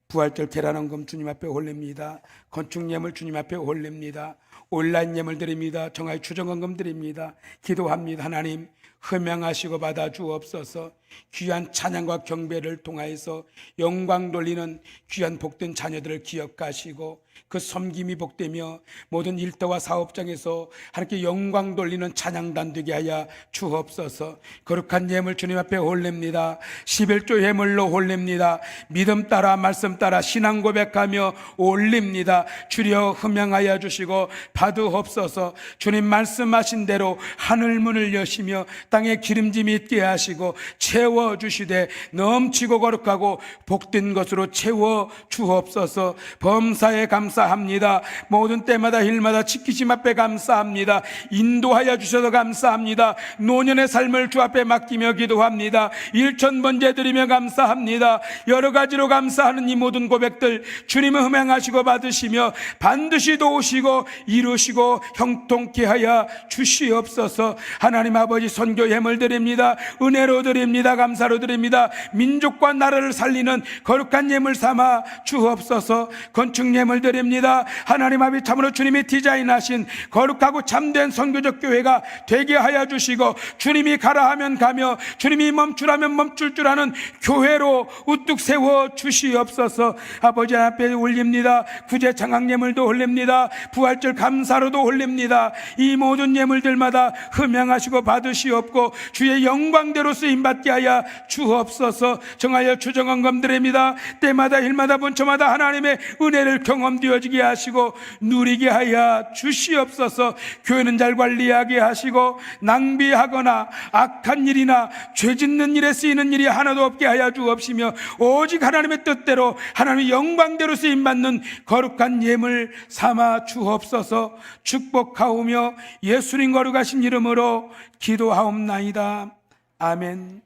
부활절 계란헌금 주님 앞에 올립니다. 건축예물 주님 앞에 올립니다. 온라인 예물 드립니다. 정화의 추정헌금 드립니다. 기도합니다. 하나님 흠양하시고 받아 주옵소서. 귀한 찬양과 경배를 통하여서 영광 돌리는 귀한 복된 자녀들을 기억하시고 그 섬김이 복되며 모든 일터와 사업장에서 하나님께 영광 돌리는 찬양단 되게 하여 주옵소서. 거룩한 예물 주님 앞에 올립니다. 11조 예물로 올립니다. 믿음 따라 말씀 따라 신앙 고백하며 올립니다. 주여 흠양하여 주시고 받으옵소서. 주님 말씀하신 대로 하늘문을 여시며 땅에 기름짐이 있게 하시고 채워주시되 넘치고 거룩하고 복된 것으로 채워주옵소서. 범사에 감사합니다. 모든 때마다 일마다 지키심 앞에 감사합니다. 인도하여 주셔서 감사합니다. 노년의 삶을 주 앞에 맡기며 기도합니다. 일천번제 드리며 감사합니다. 여러 가지로 감사하는 이 모든 고백들 주님을 흠양하시고 받으시며 반드시 도우시고 이루시고 형통케 하여 주시옵소서. 하나님 아버지 선교 예물 드립니다. 은혜로 드립니다. 감사로 드립니다. 민족과 나라를 살리는 거룩한 예물 삼아 주옵소서. 건축 예물 드립니다. 하나님 아버지 참으로 주님이 디자인하신 거룩하고 참된 선교적 교회가 되게 하여 주시고 주님이 가라 하면 가며 주님이 멈추라면 멈출 줄 아는 교회로 우뚝 세워 주시옵소서. 아버지 앞에 올립니다. 구제 장학 예물도 올립니다. 부활절 감사로도 올립니다. 이 모든 예물들마다 흠양하시고 받으시옵고 주의 영광대로 쓰임받게 하여 주옵소서. 정하여 추정헌금 드립니다. 때마다 일마다 분초마다 하나님의 은혜를 경험되어지게 하시고 누리게 하여 주시옵소서. 교회는 잘 관리하게 하시고 낭비하거나 악한 일이나 죄짓는 일에 쓰이는 일이 하나도 없게 하여 주옵시며 오직 하나님의 뜻대로 하나님의 영광대로 쓰임받는 거룩한 예물 삼아 주옵소서. 축복하오며 예수님 거룩하신 이름으로 기도하옵나이다. 아멘.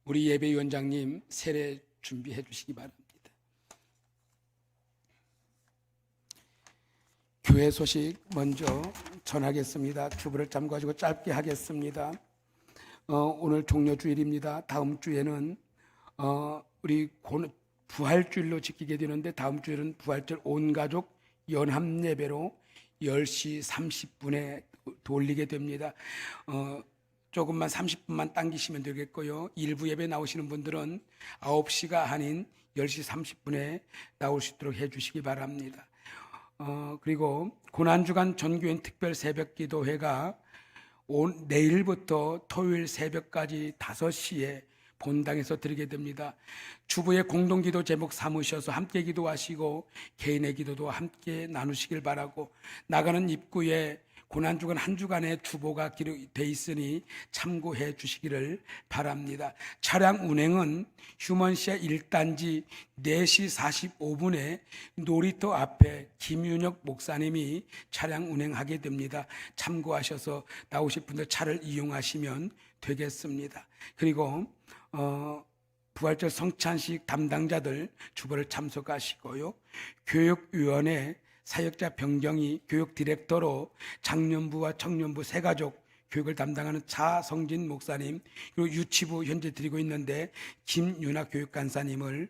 우리 예배위원장님 세례 준비해 주시기 바랍니다. 교회 소식 먼저 전하겠습니다. 주부를 잠가지고 짧게 하겠습니다. 오늘 종료주일입니다. 다음 주에는 우리 부활주일로 지키게 되는데 다음 주에는 부활절 온가족 연합예배로 10시 30분에 돌리게 됩니다. 조금만 30분만 당기시면 되겠고요. 일부 예배 나오시는 분들은 9시가 아닌 10시 30분에 나올 수 있도록 해주시기 바랍니다. 그리고 고난주간 전교인 특별 새벽기도회가 내일부터 토요일 새벽까지 5시에 본당에서 드리게 됩니다. 주부의 공동기도 제목 삼으셔서 함께 기도하시고 개인의 기도도 함께 나누시길 바라고, 나가는 입구에 고난주간 한 주간의 주보가 기록되어 있으니 참고해 주시기를 바랍니다. 차량 운행은 휴먼시아 1단지 4시 45분에 놀이터 앞에 김윤혁 목사님이 차량 운행하게 됩니다. 참고하셔서 나오실 분들 차를 이용하시면 되겠습니다. 그리고 부활절 성찬식 담당자들 주보를 참석하시고요. 교육위원회 사역자 변경이 교육 디렉터로 장년부와 청년부 세가족 교육을 담당하는 차성진 목사님, 그리고 유치부 현재 드리고 있는데 김윤아 교육간사님을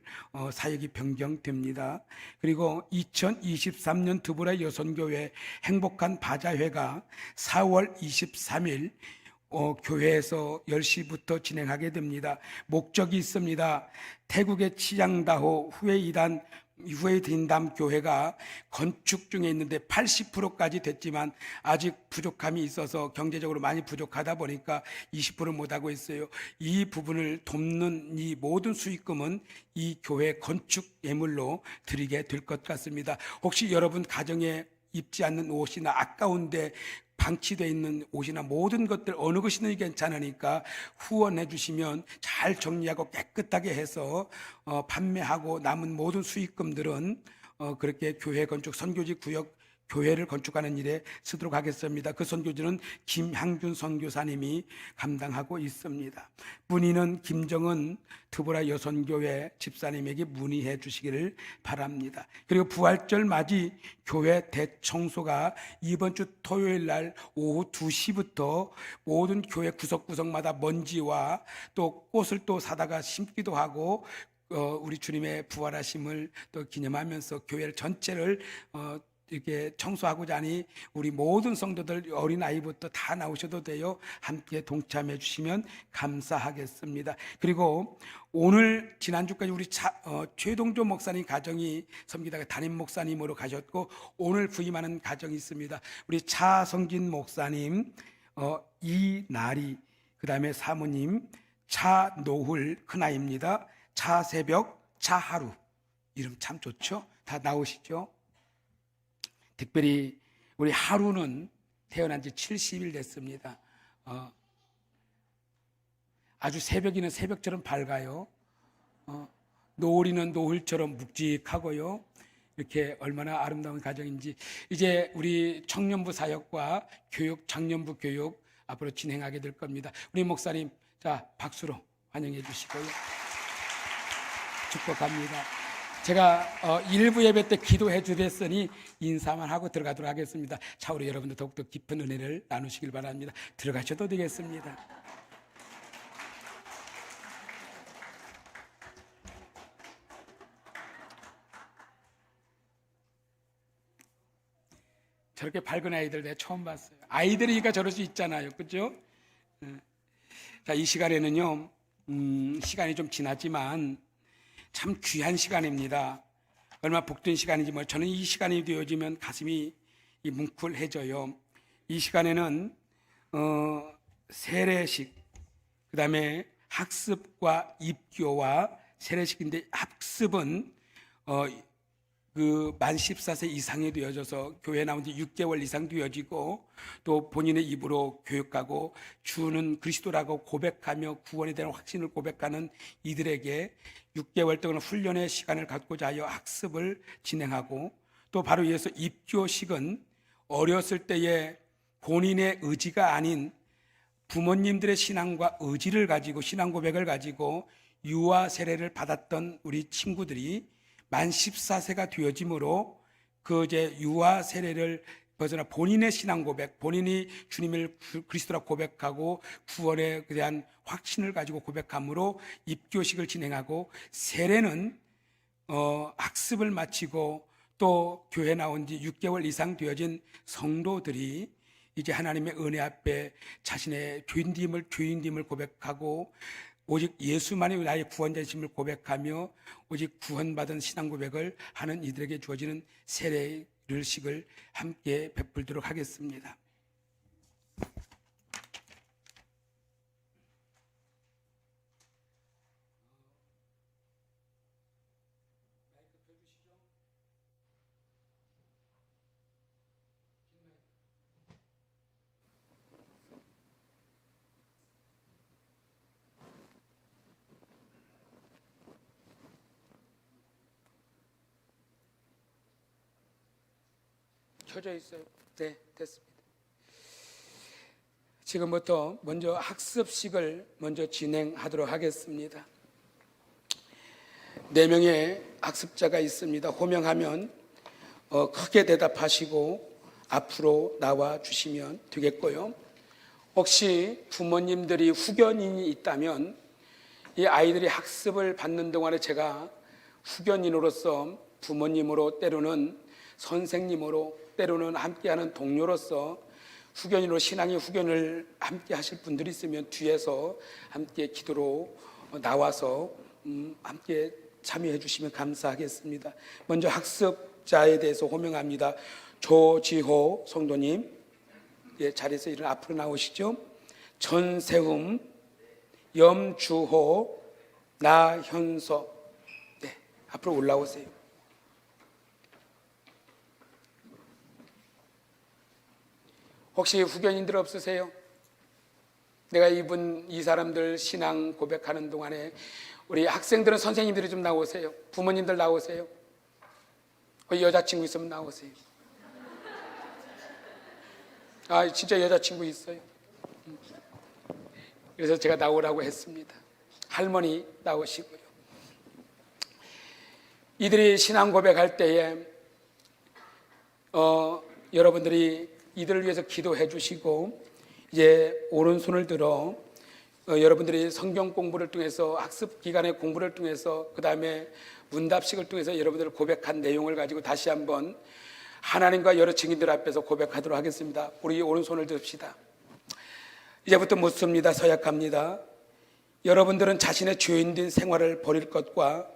사역이 변경됩니다. 그리고 2023년 두부라 여선교회 행복한 바자회가 4월 23일 교회에서 10시부터 진행하게 됩니다. 목적이 있습니다. 태국의 치양다호 후웨이딘담 교회가 건축 중에 있는데 80%까지 됐지만 아직 부족함이 있어서 경제적으로 많이 부족하다 보니까 20% 못하고 있어요. 이 부분을 돕는 이 모든 수익금은 이 교회 건축 예물로 드리게 될 것 같습니다. 혹시 여러분 가정에 입지 않는 옷이나 아까운데 방치되어 있는 옷이나 모든 것들 어느 것이든 괜찮으니까 후원해 주시면 잘 정리하고 깨끗하게 해서 판매하고 남은 모든 수익금들은 그렇게 교회 건축 선교지 구역 교회를 건축하는 일에 쓰도록 하겠습니다. 그 선교지는 김향준 선교사님이 감당하고 있습니다. 문의는 김정은 드보라 여선교회 집사님에게 문의해 주시기를 바랍니다. 그리고 부활절 맞이 교회 대청소가 이번 주 토요일 날 오후 2시부터 모든 교회 구석구석마다 먼지와 또 꽃을 또 사다가 심기도 하고 우리 주님의 부활하심을 또 기념하면서 교회 전체를 이렇게 청소하고자 하니 우리 모든 성도들 어린아이부터 다 나오셔도 돼요. 함께 동참해 주시면 감사하겠습니다. 그리고 오늘 지난주까지 우리 최동조 목사님 가정이 섬기다가 담임 목사님으로 가셨고 오늘 부임하는 가정이 있습니다. 우리 차성진 목사님, 이나리, 그 다음에 사모님 차노hul 큰아이입니다. 차새벽, 차하루, 이름 참 좋죠? 다 나오시죠? 특별히 우리 하루는 태어난 지 70일 됐습니다. 아주 새벽이는 새벽처럼 밝아요. 노을이는 노을처럼 묵직하고요. 이렇게 얼마나 아름다운 가정인지. 이제 우리 청년부 사역과 교육, 장년부 교육 앞으로 진행하게 될 겁니다. 우리 목사님, 자, 박수로 환영해 주시고요. 축복합니다. 제가 일부 예배 때 기도해 주랬으니 인사만 하고 들어가도록 하겠습니다. 차후로 여러분들 더욱더 깊은 은혜를 나누시길 바랍니다. 들어가셔도 되겠습니다. 저렇게 밝은 아이들 내가 처음 봤어요. 아이들이니까 저럴 수 있잖아요. 그렇죠? 자, 이 시간에는요, 시간이 좀 지났지만 참 귀한 시간입니다. 얼마나 복된 시간인지 저는 이 시간이 되어지면 가슴이 뭉클해져요. 이 시간에는 세례식, 그 다음에 학습과 입교와 세례식인데, 학습은 만 14세 이상이 되어져서 교회 나온 지 6개월 이상 되어지고, 또 본인의 입으로 교육하고 주는 그리스도라고 고백하며 구원에 대한 확신을 고백하는 이들에게 6개월 동안 훈련의 시간을 갖고자 하여 학습을 진행하고, 또 바로 이어서 입교식은 어렸을 때에 본인의 의지가 아닌 부모님들의 신앙과 의지를 가지고 신앙 고백을 가지고 유아 세례를 받았던 우리 친구들이 만 14세가 되어짐으로 그 이제 유아 세례를 벗어나 본인의 신앙 고백, 본인이 주님을 그리스도라 고백하고 구원에 대한 확신을 가지고 고백함으로 입교식을 진행하고, 세례는 학습을 마치고 또 교회 나온 지 6개월 이상 되어진 성도들이 이제 하나님의 은혜 앞에 자신의 죄인됨을 고백하고 오직 예수만이 나의 구원자이심을 고백하며 오직 구원받은 신앙 고백을 하는 이들에게 주어지는 세례 이룰식을 함께 베풀도록 하겠습니다. 켜져 있어요. 네, 됐습니다. 지금부터 먼저 학습식을 먼저 진행하도록 하겠습니다. 4명의 학습자가 있습니다. 호명하면 크게 대답하시고 앞으로 나와 주시면 되겠고요. 혹시 부모님들이 후견인이 있다면 이 아이들이 학습을 받는 동안에 제가 후견인으로서 부모님으로 때로는 선생님으로 때로는 함께하는 동료로서 후견인으로 신앙의 후견을 함께 하실 분들이 있으면 뒤에서 함께 기도로 나와서 함께 참여해 주시면 감사하겠습니다. 먼저 학습자에 대해서 호명합니다. 조지호 성도님, 자리에서 일어나 앞으로 나오시죠. 전세움, 염주호, 나현서, 앞으로 올라오세요. 혹시 후견인들 없으세요? 내가 이 사람들 신앙 고백하는 동안에 우리 학생들은 선생님들이 좀 나오세요. 부모님들 나오세요. 여자친구 있으면 나오세요. 진짜 여자친구 있어요. 그래서 제가 나오라고 했습니다. 할머니 나오시고요. 이들이 신앙 고백할 때에 여러분들이 이들을 위해서 기도해 주시고 이제 오른손을 들어 여러분들이 성경 공부를 통해서 학습 기간의 공부를 통해서 그 다음에 문답식을 통해서 여러분들 고백한 내용을 가지고 다시 한번 하나님과 여러 증인들 앞에서 고백하도록 하겠습니다. 우리 오른손을 듭시다. 이제부터 묻습니다. 서약합니다. 여러분들은 자신의 죄인된 생활을 버릴 것과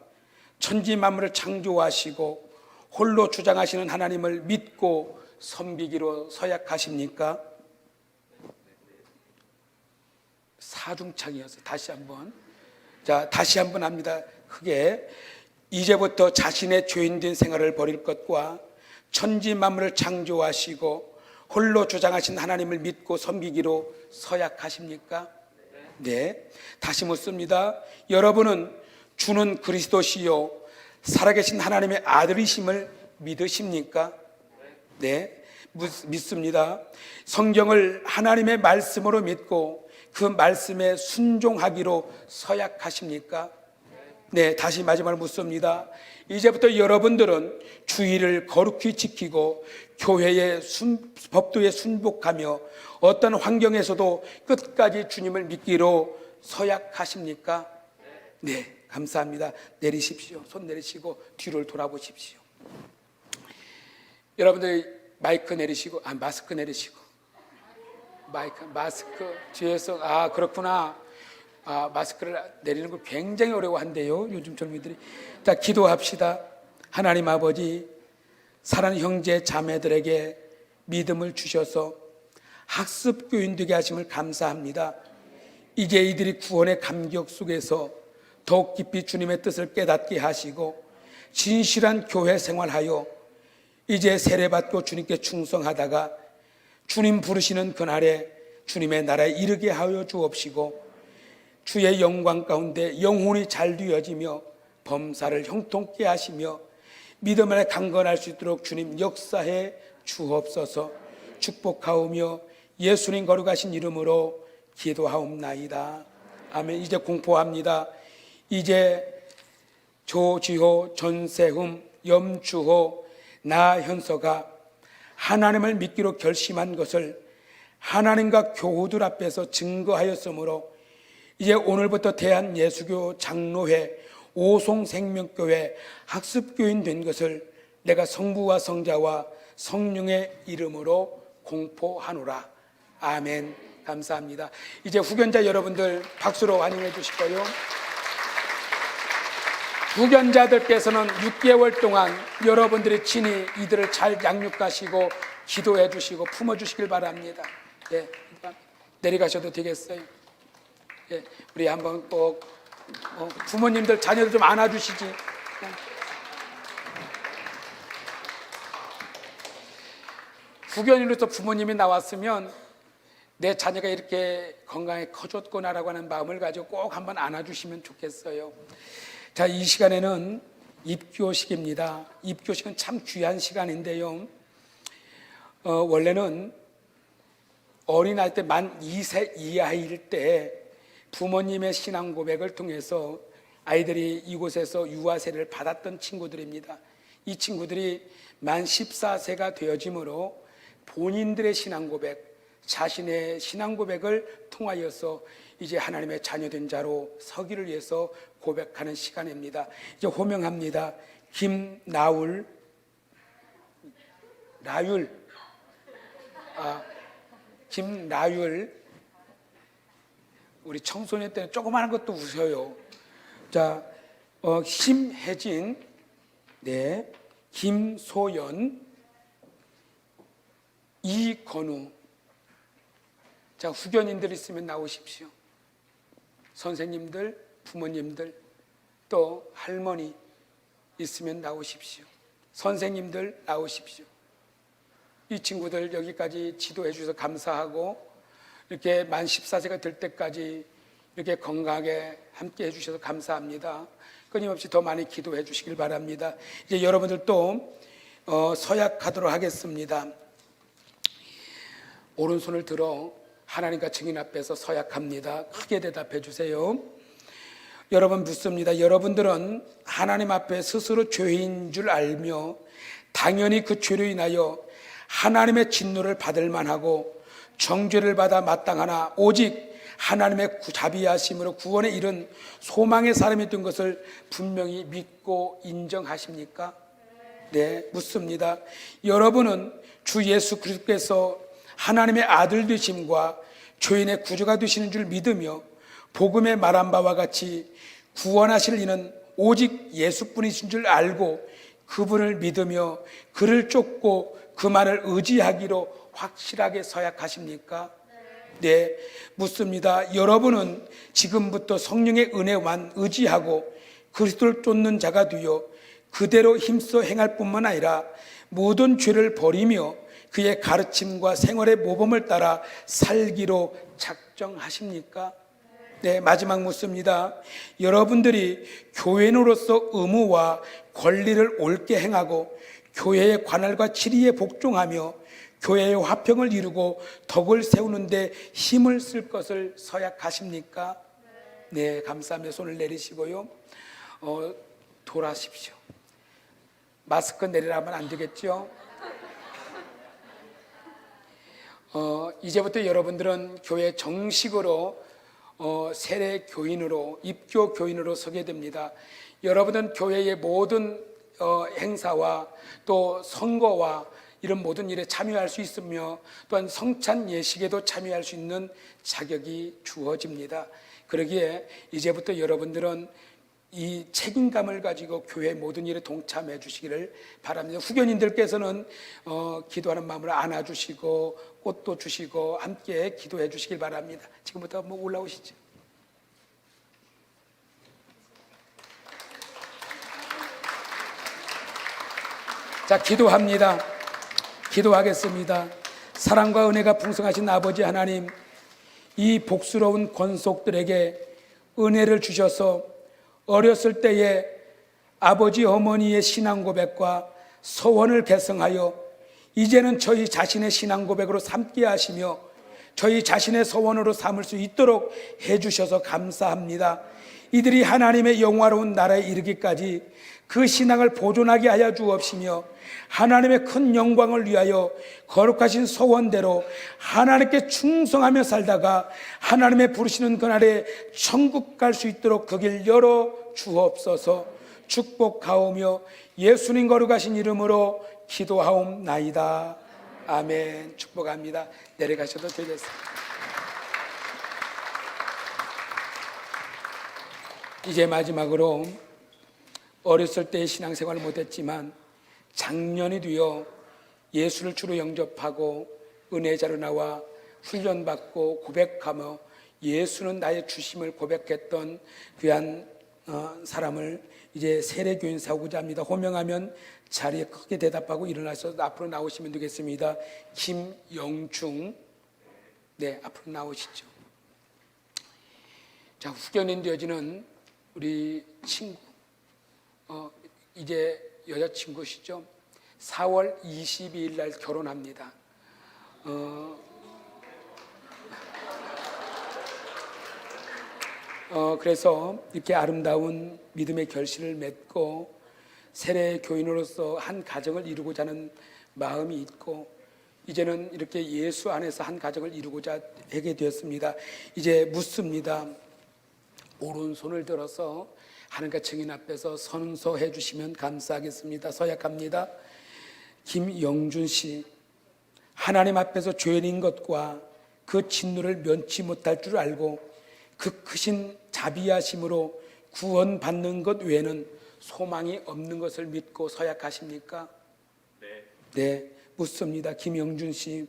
천지 만물을 창조하시고 홀로 주장하시는 하나님을 믿고 섬기기로 서약하십니까? 사중창이었어요. 다시 한번. 다시 한번 합니다. 크게. 이제부터 자신의 죄인된 생활을 버릴 것과 천지 만물을 창조하시고 홀로 주장하신 하나님을 믿고 섬기기로 서약하십니까? 네. 다시 묻습니다. 여러분은 주는 그리스도시요 살아계신 하나님의 아들이심을 믿으십니까? 네, 믿습니다. 성경을 하나님의 말씀으로 믿고 그 말씀에 순종하기로 서약하십니까? 네, 다시 마지막으로 묻습니다. 이제부터 여러분들은 주의를 거룩히 지키고 교회의 법도에 순복하며 어떤 환경에서도 끝까지 주님을 믿기로 서약하십니까? 네, 감사합니다. 내리십시오. 손 내리시고 뒤를 돌아보십시오. 여러분들 마이크 내리시고, 마스크 내리시고, 마스크 뒤에서, 그렇구나. 마스크를 내리는 걸 굉장히 어려워한대요. 요즘 젊은이들이. 자, 기도합시다. 하나님 아버지, 사랑하는 형제 자매들에게 믿음을 주셔서 학습교인 되게 하심을 감사합니다. 이제 이들이 구원의 감격 속에서 더욱 깊이 주님의 뜻을 깨닫게 하시고 진실한 교회 생활하여 이제 세례받고 주님께 충성하다가 주님 부르시는 그날에 주님의 나라에 이르게 하여 주옵시고 주의 영광 가운데 영혼이 잘 되어지며 범사를 형통케 하시며 믿음 안에 강건할 수 있도록 주님 역사해 주옵소서. 축복하오며 예수님 거룩하신 이름으로 기도하옵나이다. 아멘. 이제 공포합니다. 이제 조지호, 전세흠, 염주호, 나현서가 하나님을 믿기로 결심한 것을 하나님과 교우들 앞에서 증거하였으므로 이제 오늘부터 대한예수교 장로회 오송생명교회 학습교인 된 것을 내가 성부와 성자와 성령의 이름으로 공포하노라. 아멘. 감사합니다. 이제 후견자 여러분들 박수로 환영해 주실 거요. 후견자들께서는 6개월 동안 여러분들이 친히 이들을 잘 양육하시고 기도해 주시고 품어 주시길 바랍니다. 예, 내려가셔도 되겠어요. 예, 우리 한번 꼭 부모님들 자녀들 좀 안아주시지. 후견인으로서 부모님이 나왔으면 내 자녀가 이렇게 건강에 커졌구나라고 하는 마음을 가지고 꼭 한번 안아주시면 좋겠어요. 자, 이 시간에는 입교식입니다. 입교식은 참 귀한 시간인데요. 원래는 어린아이 때 만 2세 이하일 때 부모님의 신앙 고백을 통해서 아이들이 이곳에서 유아 세례를 받았던 친구들입니다. 이 친구들이 만 14세가 되어지므로 본인들의 신앙 고백, 자신의 신앙 고백을 통하여서 이제 하나님의 자녀된 자로 서기를 위해서 고백하는 시간입니다. 이제 호명합니다. 김나율, 김나율. 우리 청소년 때는 조그마한 것도 웃어요. 자, 심혜진, 네, 김소연, 이건우. 자, 후견인들 있으면 나오십시오. 선생님들, 부모님들, 또 할머니 있으면 나오십시오. 선생님들 나오십시오. 이 친구들 여기까지 지도해 주셔서 감사하고 이렇게 만 14세가 될 때까지 이렇게 건강하게 함께 해주셔서 감사합니다. 끊임없이 더 많이 기도해 주시길 바랍니다. 이제 여러분들도 서약하도록 하겠습니다. 오른손을 들어 하나님과 증인 앞에서 서약합니다. 크게 대답해 주세요. 여러분 묻습니다. 여러분들은 하나님 앞에 스스로 죄인 줄 알며 당연히 그 죄로 인하여 하나님의 진노를 받을 만하고 정죄를 받아 마땅하나 오직 하나님의 자비하심으로 구원에 이른 소망의 사람이 된 것을 분명히 믿고 인정하십니까? 네, 묻습니다. 여러분은 주 예수 그리스도께서 하나님의 아들 되심과 죄인의 구주가 되시는 줄 믿으며 복음에 말한 바와 같이 구원하실 이는 오직 예수뿐이신 줄 알고 그분을 믿으며 그를 쫓고 그 말을 의지하기로 확실하게 서약하십니까? 네, 묻습니다. 여러분은 지금부터 성령의 은혜만 의지하고 그리스도를 쫓는 자가 되어 그대로 힘써 행할 뿐만 아니라 모든 죄를 버리며 그의 가르침과 생활의 모범을 따라 살기로 작정하십니까? 네, 마지막 묻습니다. 여러분들이 교회인으로서 의무와 권리를 옳게 행하고 교회의 관할과 치리에 복종하며 교회의 화평을 이루고 덕을 세우는데 힘을 쓸 것을 서약하십니까? 네, 감사합니다. 손을 내리시고요. 돌아십시오. 마스크 내리라 하면 안 되겠죠? 이제부터 여러분들은 교회 정식으로 세례 교인으로, 입교 교인으로 서게 됩니다. 여러분은 교회의 모든 행사와 또 선거와 이런 모든 일에 참여할 수 있으며 또한 성찬 예식에도 참여할 수 있는 자격이 주어집니다. 그러기에 이제부터 여러분들은 이 책임감을 가지고 교회 모든 일에 동참해 주시기를 바랍니다. 후견인들께서는 기도하는 마음으로 안아주시고 꽃도 주시고 함께 기도해 주시길 바랍니다. 지금부터 한번 올라오시죠. 자, 기도합니다. 기도하겠습니다. 사랑과 은혜가 풍성하신 아버지 하나님, 이 복스러운 권속들에게 은혜를 주셔서 어렸을 때에 아버지 어머니의 신앙 고백과 소원을 개성하여 이제는 저희 자신의 신앙 고백으로 삼게 하시며 저희 자신의 소원으로 삼을 수 있도록 해주셔서 감사합니다. 이들이 하나님의 영화로운 나라에 이르기까지 그 신앙을 보존하게 하여 주옵시며 하나님의 큰 영광을 위하여 거룩하신 소원대로 하나님께 충성하며 살다가 하나님의 부르시는 그날에 천국 갈 수 있도록 그 길 열어 주옵소서. 축복하오며 예수님 거룩하신 이름으로 기도하옵나이다. 아멘. 축복합니다. 내려가셔도 되겠습니다. 이제 마지막으로 어렸을 때 신앙생활을 못했지만 장년이 되어 예수를 주로 영접하고 은혜자로 나와 훈련받고 고백하며 예수는 나의 주심을 고백했던 귀한 사람을 이제 세례교인 사오고자 합니다. 호명하면 자리에 크게 대답하고 일어나서 앞으로 나오시면 되겠습니다. 김영중, 네, 앞으로 나오시죠. 자, 후견인 되어지는 우리 친구, 이제 여자친구시죠. 4월 22일 날 결혼합니다. 그래서 이렇게 아름다운 믿음의 결실을 맺고 세례 교인으로서 한 가정을 이루고자 하는 마음이 있고, 이제는 이렇게 예수 안에서 한 가정을 이루고자 하게 되었습니다. 이제 묻습니다. 오른손을 들어서 하나님과 증인 앞에서 선서해 주시면 감사하겠습니다. 서약합니다. 김영준 씨, 하나님 앞에서 죄인인 것과 그 진노를 면치 못할 줄 알고 그 크신 자비하심으로 구원받는 것 외에는 소망이 없는 것을 믿고 서약하십니까? 네, 묻습니다. 김영준 씨,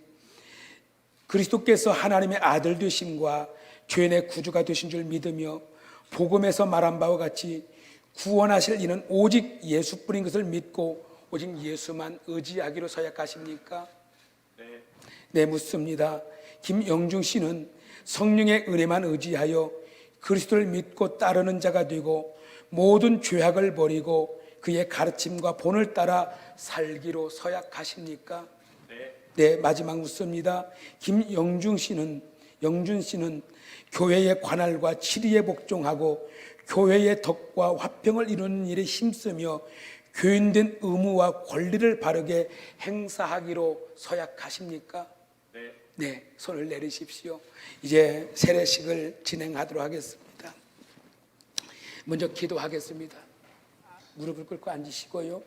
그리스도께서 하나님의 아들 되심과 죄인의 구주가 되신 줄 믿으며 복음에서 말한 바와 같이 구원하실 이는 오직 예수뿐인 것을 믿고 오직 예수만 의지하기로 서약하십니까? 네, 묻습니다. 김영중 씨는 성령의 은혜만 의지하여 그리스도를 믿고 따르는 자가 되고 모든 죄악을 버리고 그의 가르침과 본을 따라 살기로 서약하십니까? 네, 마지막 묻습니다. 김영준 씨는 교회의 관할과 치리에 복종하고 교회의 덕과 화평을 이루는 일에 힘쓰며 교인된 의무와 권리를 바르게 행사하기로 서약하십니까? 네, 손을 내리십시오. 이제 세례식을 진행하도록 하겠습니다. 먼저 기도하겠습니다. 무릎을 꿇고 앉으시고요.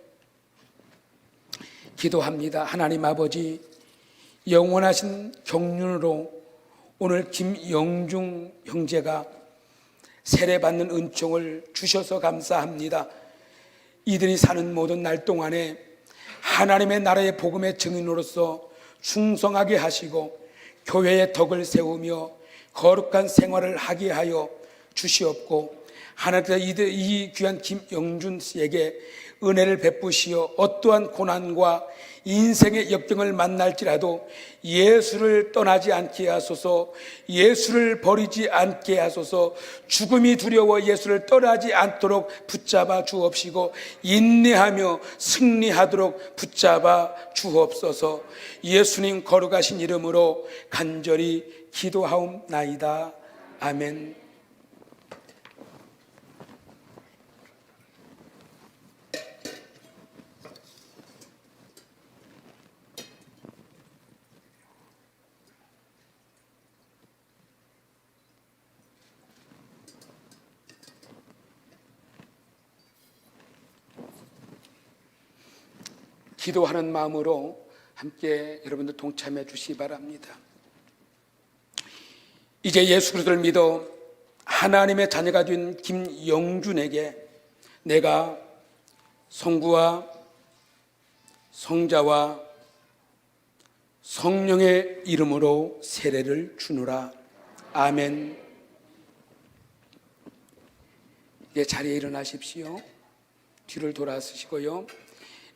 기도합니다. 하나님 아버지, 영원하신 경륜으로 오늘 김영중 형제가 세례받는 은총을 주셔서 감사합니다. 이들이 사는 모든 날 동안에 하나님의 나라의 복음의 증인으로서 충성하게 하시고 교회의 덕을 세우며 거룩한 생활을 하게 하여 주시옵고, 하나님께서 이 귀한 김영준 씨에게 은혜를 베푸시어 어떠한 고난과 인생의 역경을 만날지라도 예수를 떠나지 않게 하소서, 예수를 버리지 않게 하소서, 죽음이 두려워 예수를 떠나지 않도록 붙잡아 주옵시고 인내하며 승리하도록 붙잡아 주옵소서. 예수님 거룩하신 이름으로 간절히 기도하옵나이다. 아멘. 기도하는 마음으로 함께 여러분들 동참해 주시기 바랍니다. 이제 예수 그리스도를 믿어 하나님의 자녀가 된 김영준에게 내가 성부와 성자와 성령의 이름으로 세례를 주노라. 아멘. 이제 자리에 일어나십시오. 뒤를 돌아서시고요.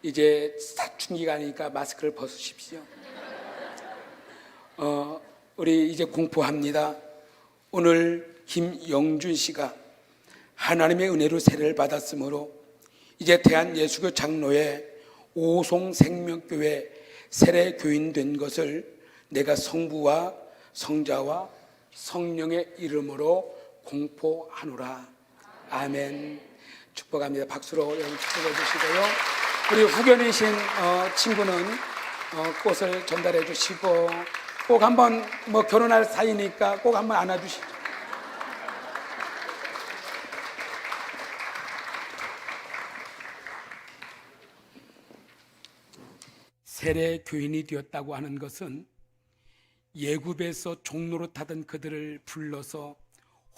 이제 사춘기가 아니니까 마스크를 벗으십시오. 우리 이제 공포합니다. 오늘 김영준 씨가 하나님의 은혜로 세례를 받았으므로 이제 대한예수교 장로회 오송생명교회 세례교인 된 것을 내가 성부와 성자와 성령의 이름으로 공포하노라. 아멘. 축복합니다. 박수로 여러분 축복해 주시고요. 우리 후견이신 친구는 꽃을 전달해 주시고 꼭 한번 결혼할 사이니까 꼭 한번 안아주시죠. 세례 교인이 되었다고 하는 것은 예굽에서 종로로 타던 그들을 불러서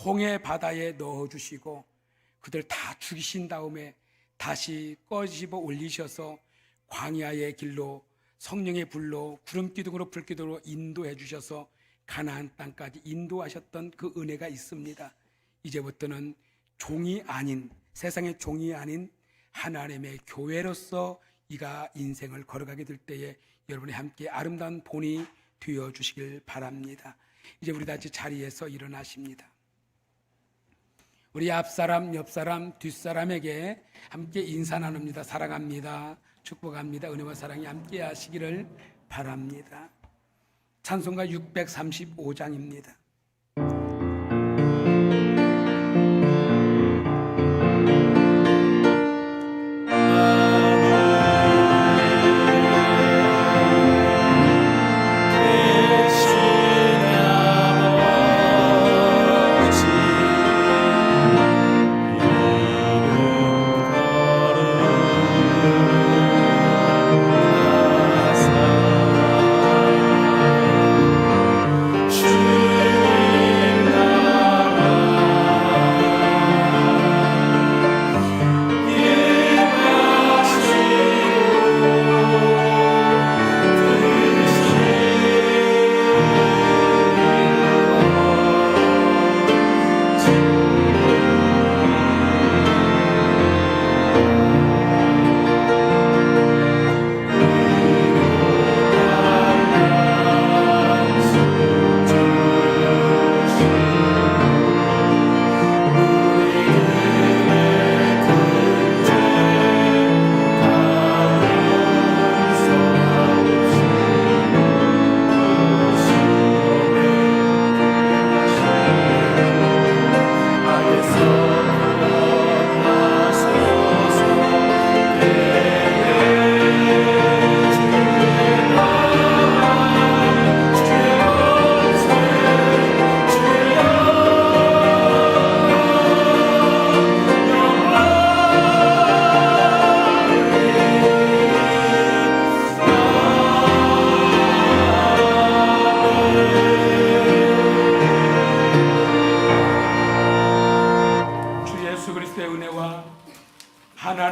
홍해 바다에 넣어주시고 그들 다 죽이신 다음에 다시 꺼집어 올리셔서 광야의 길로 성령의 불로 구름 기둥으로 불 기둥으로 인도해 주셔서 가나안 땅까지 인도하셨던 그 은혜가 있습니다. 이제부터는 종이 아닌, 세상의 종이 아닌 하나님의 교회로서 이가 인생을 걸어가게 될 때에 여러분이 함께 아름다운 본이 되어 주시길 바랍니다. 이제 우리 다시 자리에서 일어나십니다. 우리 앞사람, 옆사람, 뒷사람에게 함께 인사 나눕니다. 사랑합니다. 축복합니다. 은혜와 사랑이 함께 하시기를 바랍니다. 찬송가 635장입니다.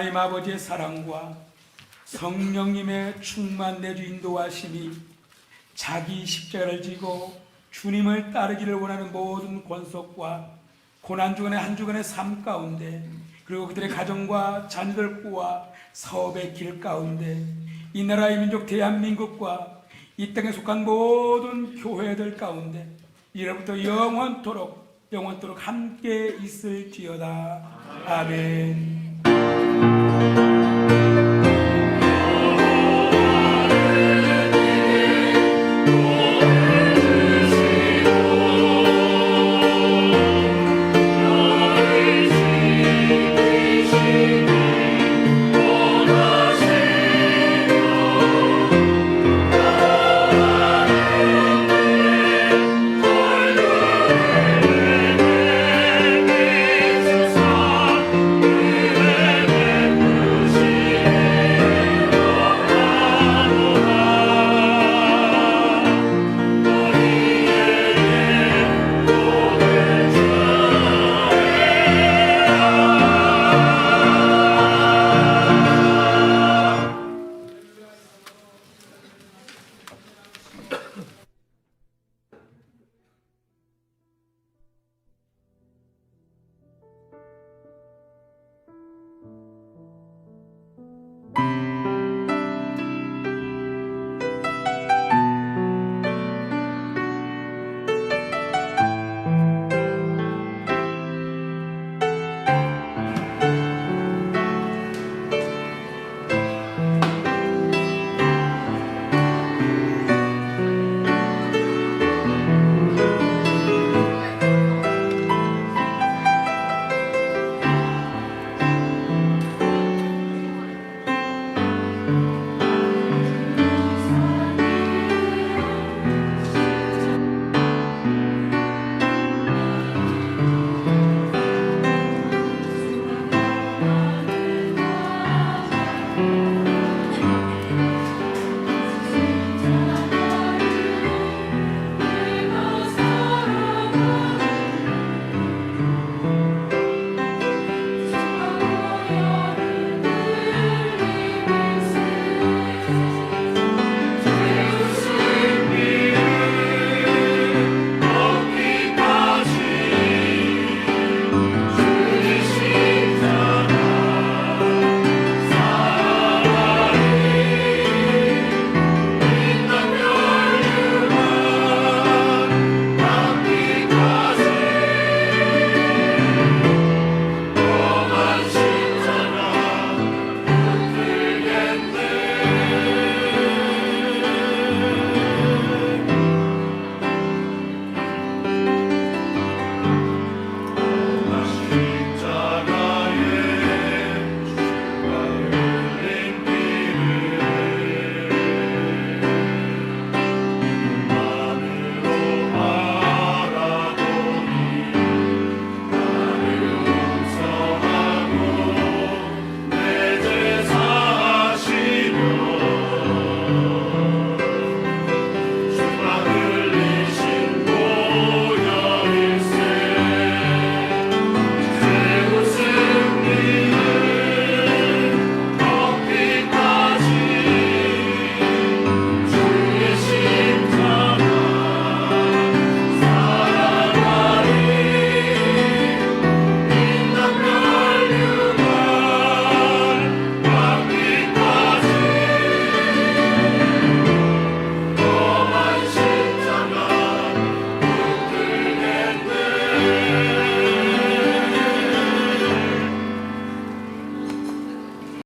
하나님 아버지의 사랑과 성령님의 충만 내주 인도하심이 자기 십자가를 지고 주님을 따르기를 원하는 모든 권속과 고난주간의 한 주간의 삶 가운데, 그리고 그들의 가정과 자녀들과 사업의 길 가운데, 이 나라의 민족 대한민국과 이 땅에 속한 모든 교회들 가운데 이로부터 영원토록 함께 있을지어다. 아멘.